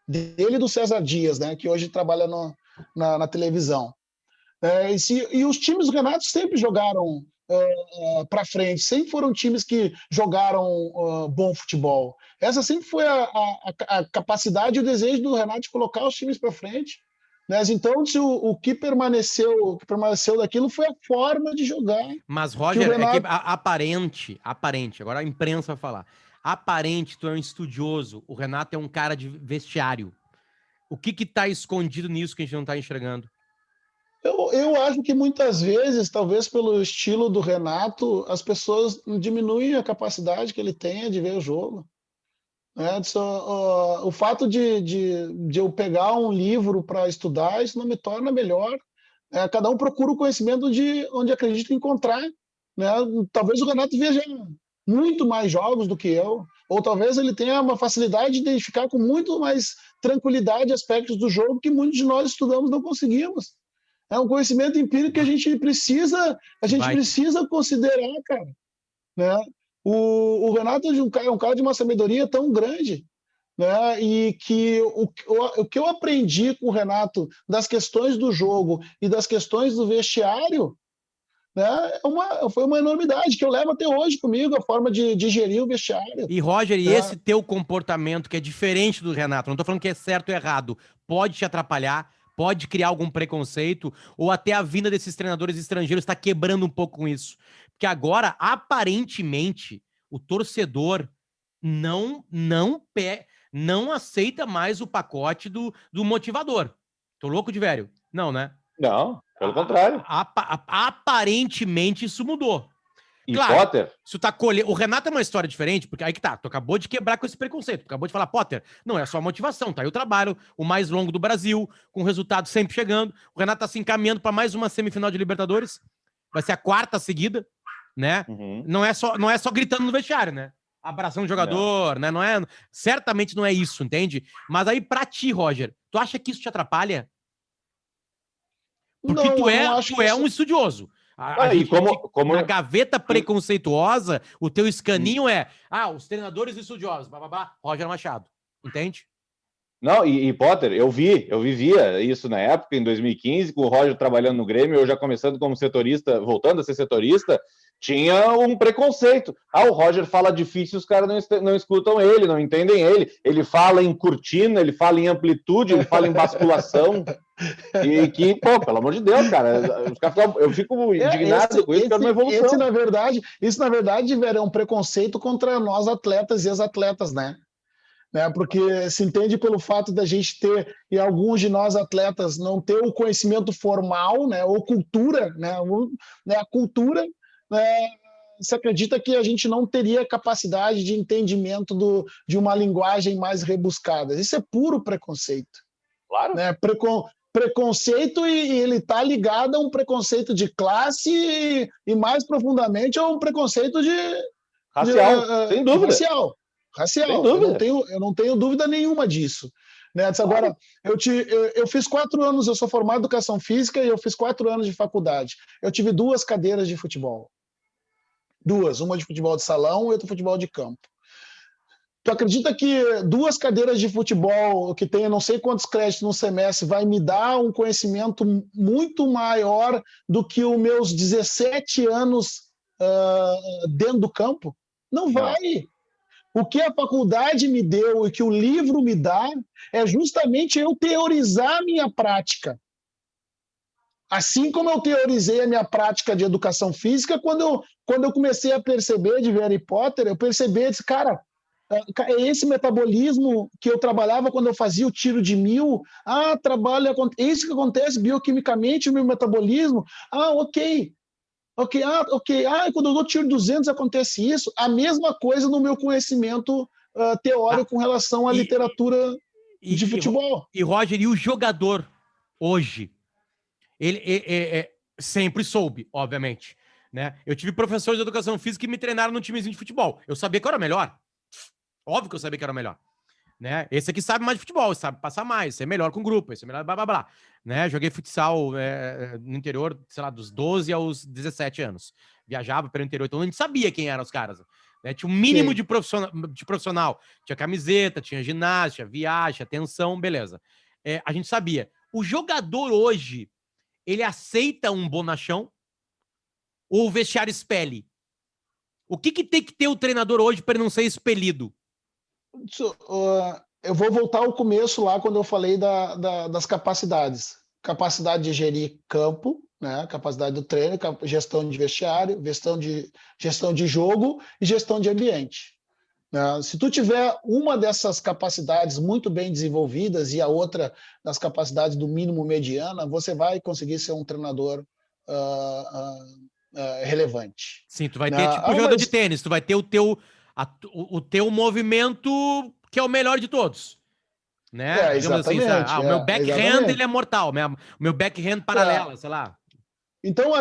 Dele e do César Dias, né, que hoje trabalha na televisão. E os times do Renato sempre jogaram para frente, sempre foram times que jogaram bom futebol. Essa sempre foi a capacidade e o desejo do Renato de colocar os times para frente. Então, o que permaneceu daquilo foi a forma de jogar. Mas, Roger, Renato... é que aparente, agora a imprensa vai falar, aparente, tu é um estudioso, o Renato é um cara de vestiário. O que está escondido nisso que a gente não está enxergando? Eu acho que muitas vezes, talvez pelo estilo do Renato, as pessoas diminuem a capacidade que ele tenha de ver o jogo. O fato de eu pegar um livro para estudar, isso não me torna melhor. Cada um procura o conhecimento de onde acredita encontrar. Talvez o Renato veja muito mais jogos do que eu, ou talvez ele tenha uma facilidade de identificar com muito mais tranquilidade aspectos do jogo que muitos de nós estudamos não conseguimos. É um conhecimento empírico que a gente precisa considerar, cara. O Renato é um cara de uma sabedoria tão grande, né? E que o que eu aprendi com o Renato das questões do jogo e das questões do vestiário, né, foi uma enormidade que eu levo até hoje comigo, a forma de gerir o vestiário. E, Roger, e esse teu comportamento que é diferente do Renato, não tô falando que é certo ou errado, pode te atrapalhar, pode criar algum preconceito, ou até a vinda desses treinadores estrangeiros está quebrando um pouco com isso. Porque agora, aparentemente, o torcedor não aceita mais o pacote do motivador. Tô louco de velho? Não, né? Não, pelo contrário. Aparentemente isso mudou. E Claro, Potter? se tu tá colhendo... O Renato é uma história diferente, porque aí que tá, tu acabou de quebrar com esse preconceito, tu acabou de falar, Potter, não é só a motivação, tá aí o trabalho, o mais longo do Brasil, com o resultado sempre chegando, o Renato tá se encaminhando para mais uma semifinal de Libertadores, vai ser a 4ª seguida, né? Uhum. Não é só gritando no vestiário, né? Abração do jogador, né? Certamente não é isso, entende? Mas aí pra ti, Roger, tu acha que isso te atrapalha? Porque Não, eu não acho tu que é isso. um estudioso. A E gente na gaveta preconceituosa, o teu escaninho é os treinadores estudiosos, blá, blá, blá, Roger Machado. Entende? Não, e Potter, eu vivia isso na época, em 2015, com o Roger trabalhando no Grêmio, eu já começando como setorista, voltando a ser setorista, tinha um preconceito. O Roger fala difícil, os caras não escutam ele, não entendem ele. Ele fala em cortina, ele fala em amplitude, ele fala em basculação. E que, pô, pelo amor de Deus, cara, eu fico indignado com isso, porque é uma evolução. Isso, na verdade, velho, é um preconceito contra nós atletas e as-atletas, né? Porque se entende pelo fato da gente ter, e alguns de nós atletas não ter o conhecimento formal, né, ou cultura, né, a cultura, né, se acredita que a gente não teria capacidade de entendimento de uma linguagem mais rebuscada. Isso é puro preconceito. Claro. Né? Preconceito, e ele está ligado a um preconceito de classe e mais profundamente a um preconceito racial, sem dúvida. Racial. Eu não tenho dúvida nenhuma disso. Né? Agora, eu fiz 4 anos, eu sou formado em educação física e eu fiz 4 anos de faculdade. Eu tive 2 cadeiras de futebol. 2, uma de futebol de salão e outra de futebol de campo. Tu acredita que 2 cadeiras de futebol, que tem não sei quantos créditos no semestre, vai me dar um conhecimento muito maior do que os meus 17 anos dentro do campo? Não vai. O que a faculdade me deu e que o livro me dá é justamente eu teorizar a minha prática. Assim como eu teorizei a minha prática de educação física, quando eu comecei a perceber de ver Harry Potter, eu percebi, disse, cara, é esse metabolismo que eu trabalhava quando eu fazia o tiro de 1000, é isso que acontece bioquimicamente no meu metabolismo, ok, quando eu dou tiro de 200 acontece isso, a mesma coisa no meu conhecimento teórico com relação à literatura de futebol. E Roger, e o jogador hoje? Ele sempre soube, obviamente. Né? Eu tive professores de educação física que me treinaram no timezinho de futebol. Eu sabia que eu era melhor. Óbvio que eu sabia que eu era melhor. Né? Esse aqui sabe mais de futebol, sabe passar mais, ser melhor com grupo, ser melhor blá blá blá. Né? Joguei futsal no interior, sei lá, dos 12 aos 17 anos. Viajava pelo interior, então a gente sabia quem eram os caras. Né? Tinha um mínimo de profissional. Tinha camiseta, tinha ginásio, tinha viagem, tinha atenção, beleza. A gente sabia. O jogador hoje, ele aceita um bonachão ou o vestiário expele? O que tem que ter o treinador hoje para ele não ser expelido? Eu vou voltar ao começo lá quando eu falei das capacidades. Capacidade de gerir campo, né? Capacidade do treino, gestão de vestiário, gestão de jogo e gestão de ambiente. Se tu tiver uma dessas capacidades muito bem desenvolvidas e a outra das capacidades do mínimo mediana, você vai conseguir ser um treinador relevante. Sim, tu vai ter tipo jogador de tênis, tu vai ter o teu movimento que é o melhor de todos. Né? Exatamente. Assim, o meu backhand ele é mortal, o meu backhand paralela, sei lá. Então,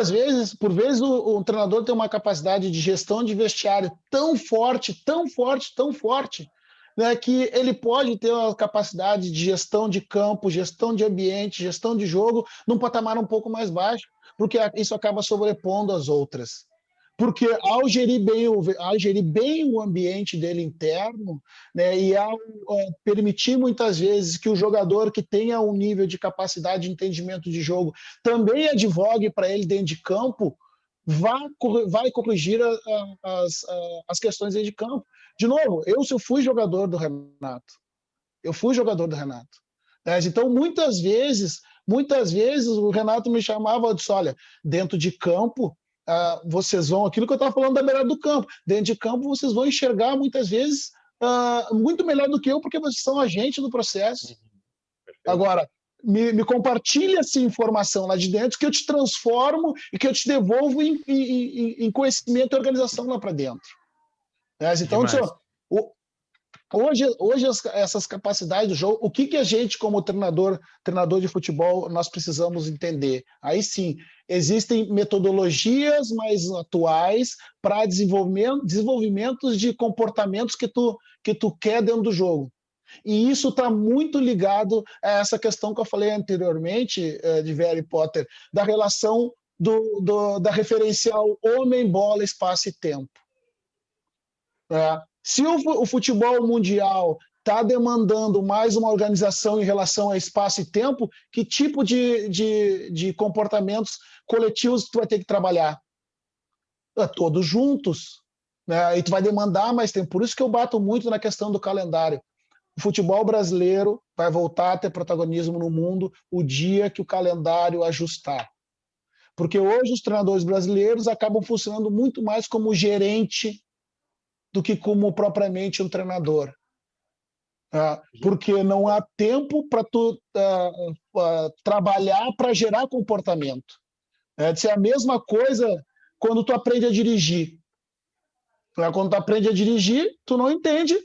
por vezes, o treinador tem uma capacidade de gestão de vestiário tão forte, né, que ele pode ter uma capacidade de gestão de campo, gestão de ambiente, gestão de jogo, num patamar um pouco mais baixo, porque isso acaba sobrepondo as outras. Porque ao gerir bem o ambiente dele interno, né, e ao permitir muitas vezes que o jogador que tenha um nível de capacidade de entendimento de jogo também advogue para ele dentro de campo, vai corrigir as questões dentro de campo. De novo, eu fui jogador do Renato. Então, muitas vezes o Renato me chamava e disse, olha, dentro de campo, vocês vão, aquilo que eu estava falando da beirada do campo, dentro de campo vocês vão enxergar muitas vezes muito melhor do que eu, porque vocês são agente do processo. Agora, me compartilhe essa informação lá de dentro, que eu te transformo e que eu te devolvo em conhecimento e organização lá para dentro. Então, hoje essas capacidades do jogo, o que a gente, como treinador de futebol, nós precisamos entender? Aí sim, existem metodologias mais atuais para desenvolvimentos de comportamentos que tu quer dentro do jogo. E isso está muito ligado a essa questão que eu falei anteriormente, de Harry Potter, da relação da referencial homem, bola, espaço e tempo. Se o futebol mundial está demandando mais uma organização em relação a espaço e tempo, que tipo de comportamentos coletivos tu vai ter que trabalhar? Todos juntos. E tu vai demandar mais tempo. Por isso que eu bato muito na questão do calendário. O futebol brasileiro vai voltar a ter protagonismo no mundo o dia que o calendário ajustar. Porque hoje os treinadores brasileiros acabam funcionando muito mais como gerente do que como propriamente um treinador. Porque não há tempo para tu trabalhar para gerar comportamento. É a mesma coisa quando tu aprende a dirigir. Quando tu aprende a dirigir, tu não entende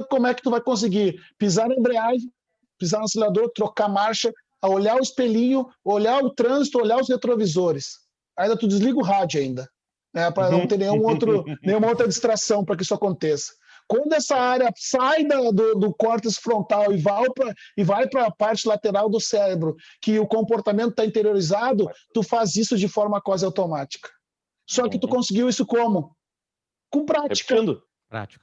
como é que tu vai conseguir pisar na embreagem, pisar no acelerador, trocar marcha, olhar o espelhinho, olhar o trânsito, olhar os retrovisores. Ainda tu desliga o rádio ainda, para não ter nenhuma outra distração para que isso aconteça. Quando essa área sai do córtex frontal e vai para a parte lateral do cérebro, que o comportamento está interiorizado, tu faz isso de forma quase automática. Só que tu conseguiu isso como? Com prática.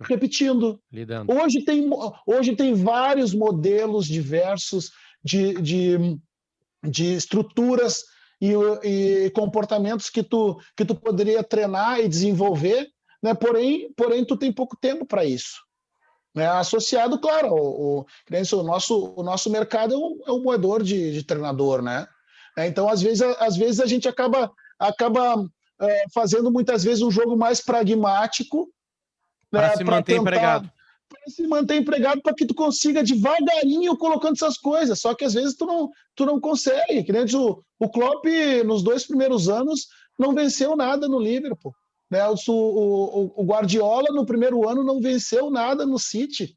Repetindo. Lidando. Hoje tem vários modelos diversos de estruturas e comportamentos que tu poderia treinar e desenvolver, né? Porém tu tem pouco tempo para isso. Associado, claro, o nosso mercado é um moedor de treinador, né? Então, às vezes a gente acaba fazendo muitas vezes um jogo mais pragmático, para se manter empregado. Para se manter empregado, para que tu consiga devagarinho colocando essas coisas. Só que às vezes tu não consegue. Que nem o Klopp, nos 2 primeiros anos, não venceu nada no Liverpool. O Guardiola, no primeiro ano, não venceu nada no City.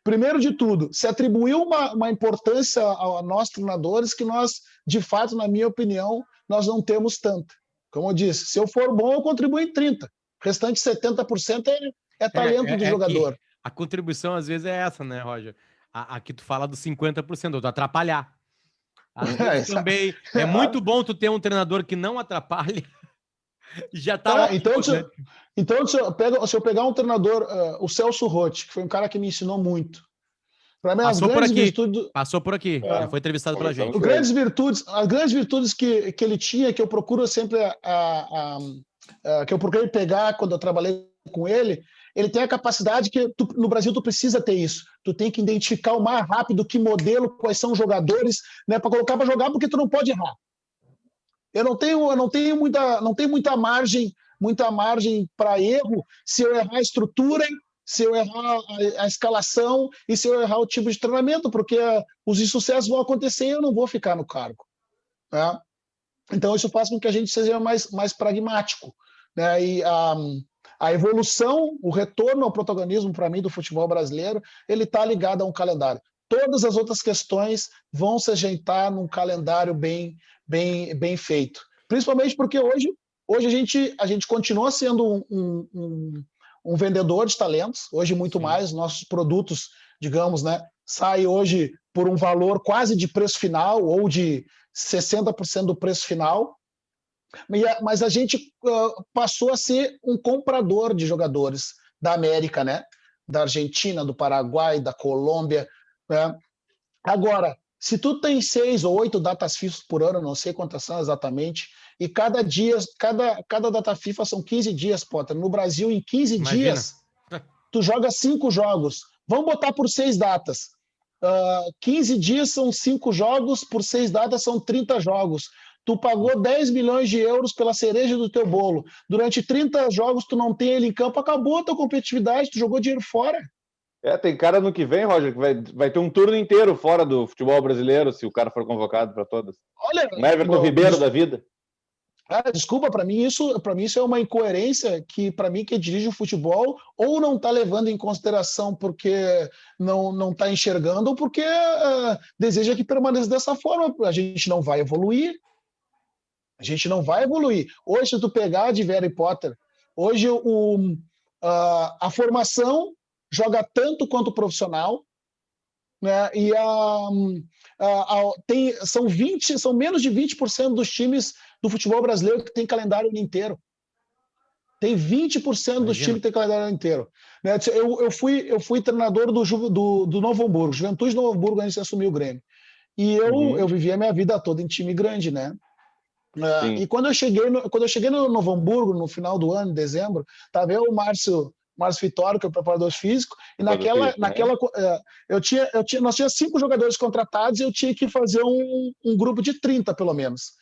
Primeiro de tudo, se atribuiu uma importância a nós treinadores que nós, de fato, na minha opinião, nós não temos tanta. Como eu disse, se eu for bom, eu contribuo em 30%. O restante 70% é talento do jogador. A contribuição, às vezes, é essa, né, Roger? Aqui tu fala dos 50%, do atrapalhar. Às vezes também é muito bom tu ter um treinador que não atrapalha. Já tá ótimo, então, se eu pegar um treinador, o Celso Rotti, que foi um cara que me ensinou muito. Para mim, Passou por aqui. Já foi entrevistado pela gente. As grandes virtudes que ele tinha, que eu procuro sempre que eu procurei pegar quando eu trabalhei com ele tem a capacidade que no Brasil tu precisa ter isso. Tu tem que identificar o mais rápido que modelo, quais são os jogadores, né, para colocar para jogar, porque tu não pode errar. Eu não tenho muita margem para erro se eu errar a estrutura, se eu errar a escalação e se eu errar o tipo de treinamento, porque os insucessos vão acontecer e eu não vou ficar no cargo. Né? Então isso faz com que a gente seja mais pragmático. Né? E a evolução, o retorno ao protagonismo, para mim, do futebol brasileiro, ele está ligado a um calendário. Todas as outras questões vão se ajeitar num calendário bem feito. Principalmente porque hoje a gente continua sendo um vendedor de talentos, hoje muito mais. Nossos produtos, digamos, né, saem hoje por um valor quase de preço final ou de 60% do preço final. Mas a gente passou a ser um comprador de jogadores da América, né? Da Argentina, do Paraguai, da Colômbia. Né? Agora, se tu tem 6 ou 8 datas FIFA por ano, não sei quantas são exatamente, e cada data FIFA são 15 dias, Potter. No Brasil, em 15 dias, tu joga 5 jogos. Vamos botar por 6 datas. 15 dias são 5 jogos, por 6 datas são 30 jogos. Tu pagou 10 milhões de euros pela cereja do teu bolo. Durante 30 jogos tu não tem ele em campo, acabou a tua competitividade, tu jogou dinheiro fora. Tem cara no que vem, Roger, que vai ter um turno inteiro fora do futebol brasileiro, se o cara for convocado para todas. Olha, Um Everton Ribeiro da vida. Desculpa, para mim isso é uma incoerência que, para mim, que dirige o futebol ou não está levando em consideração porque não está enxergando ou porque deseja que permaneça dessa forma. A gente não vai evoluir. A gente não vai evoluir. Hoje, se tu pegar de Harry Potter, hoje a formação joga tanto quanto o profissional, né? E são menos de 20% dos times do futebol brasileiro que tem calendário inteiro. Tem 20% dos times que tem calendário inteiro. Né? Eu fui treinador do Novo Hamburgo, Juventude do Novo Hamburgo, antes de assumir o Grêmio. E eu vivi a minha vida toda em time grande, né? E quando eu cheguei no Novo Hamburgo, no final do ano, em dezembro, estava eu, o Márcio Vitório, que é o preparador físico, e nós tínhamos 5 jogadores contratados e eu tinha que fazer um grupo de 30, pelo menos.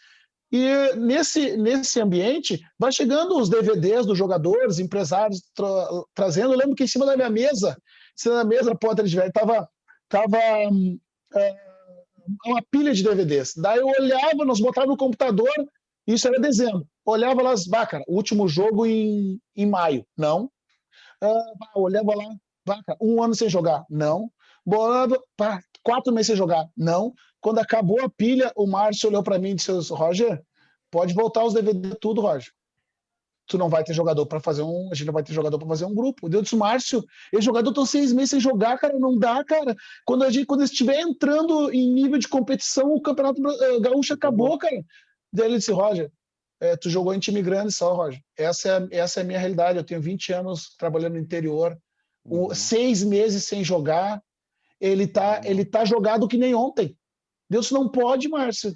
E nesse ambiente, vai chegando os DVDs dos jogadores, empresários trazendo. Eu lembro que em cima da minha mesa, Potter de velho, estava uma pilha de DVDs. Daí eu olhava, nós botávamos no computador, isso era dezembro. Olhava lá, cara, o último jogo em maio. Não. Olhava lá, cara, 1 ano sem jogar. Não. 4 meses sem jogar. Não. Quando acabou a pilha, o Márcio olhou para mim e disse: Roger, pode voltar os DVD tudo, Roger. Tu não vai ter jogador para fazer a gente não vai ter jogador para fazer um grupo. Eu disse: Márcio, esse jogador estão 6 meses sem jogar, cara, não dá, cara. Quando estiver entrando em nível de competição, o Campeonato Gaúcho acabou, cara. Daí ele disse: Roger, tu jogou em time grande só, Roger. Essa é a minha realidade. Eu tenho 20 anos trabalhando no interior. 6 meses sem jogar, ele tá jogado que nem ontem. Deus não pode, Márcio.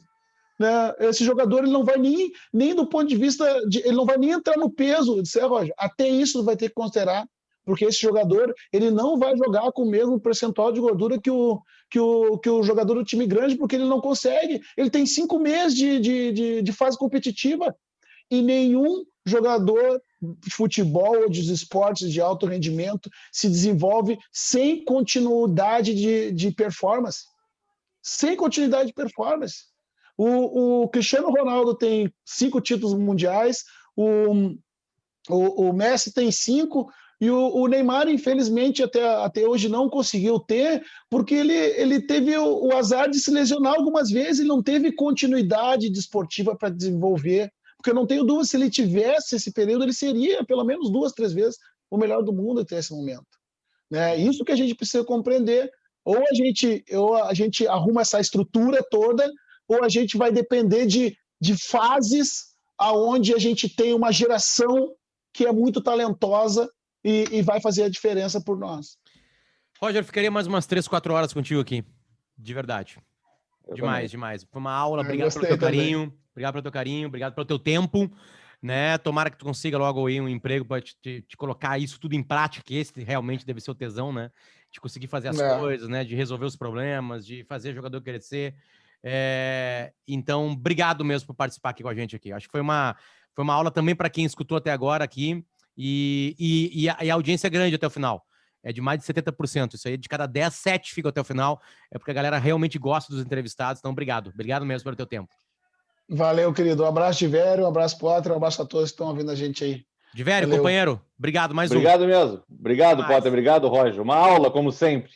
Né? Esse jogador ele não vai nem do ponto de vista ele não vai nem entrar no peso. Disse: Roger, até isso vai ter que considerar, porque esse jogador ele não vai jogar com o mesmo percentual de gordura que o jogador do time grande, porque ele não consegue. Ele tem 5 meses de fase competitiva e nenhum jogador de futebol ou dos esportes de alto rendimento se desenvolve sem continuidade de performance. Sem continuidade de performance. O Cristiano Ronaldo tem 5 títulos mundiais, o Messi tem 5, e o Neymar, infelizmente, até hoje não conseguiu ter, porque ele teve o azar de se lesionar algumas vezes, ele não teve continuidade desportiva para desenvolver, porque eu não tenho dúvida, se ele tivesse esse período, ele seria pelo menos 2, 3 vezes o melhor do mundo até esse momento. Né? Isso que a gente precisa compreender. Ou a gente arruma essa estrutura toda, ou a gente vai depender de fases aonde a gente tem uma geração que é muito talentosa e vai fazer a diferença por nós. Roger, eu ficaria mais umas 3, 4 horas contigo aqui. De verdade. Demais. Foi uma aula. Obrigado pelo teu carinho. Obrigado pelo teu carinho. Obrigado pelo teu tempo. Né? Tomara que tu consiga logo aí um emprego para te colocar isso tudo em prática, que esse realmente deve ser o tesão, né? De conseguir fazer as coisas, né? De resolver os problemas, de fazer o jogador crescer. Então, obrigado mesmo por participar aqui com a gente aqui. Acho que foi uma aula também para quem escutou até agora aqui e a audiência é grande até o final. É de mais de 70%. Isso aí, de cada 10, 7 ficam até o final. É porque a galera realmente gosta dos entrevistados. Então, obrigado. Obrigado mesmo pelo teu tempo. Valeu, querido. Um abraço, Diverio, um abraço, Potter, um abraço a todos que estão ouvindo a gente aí. Diverio, companheiro, obrigado mais Obrigado mesmo. Obrigado, Potter. Obrigado, Roger. Uma aula, como sempre.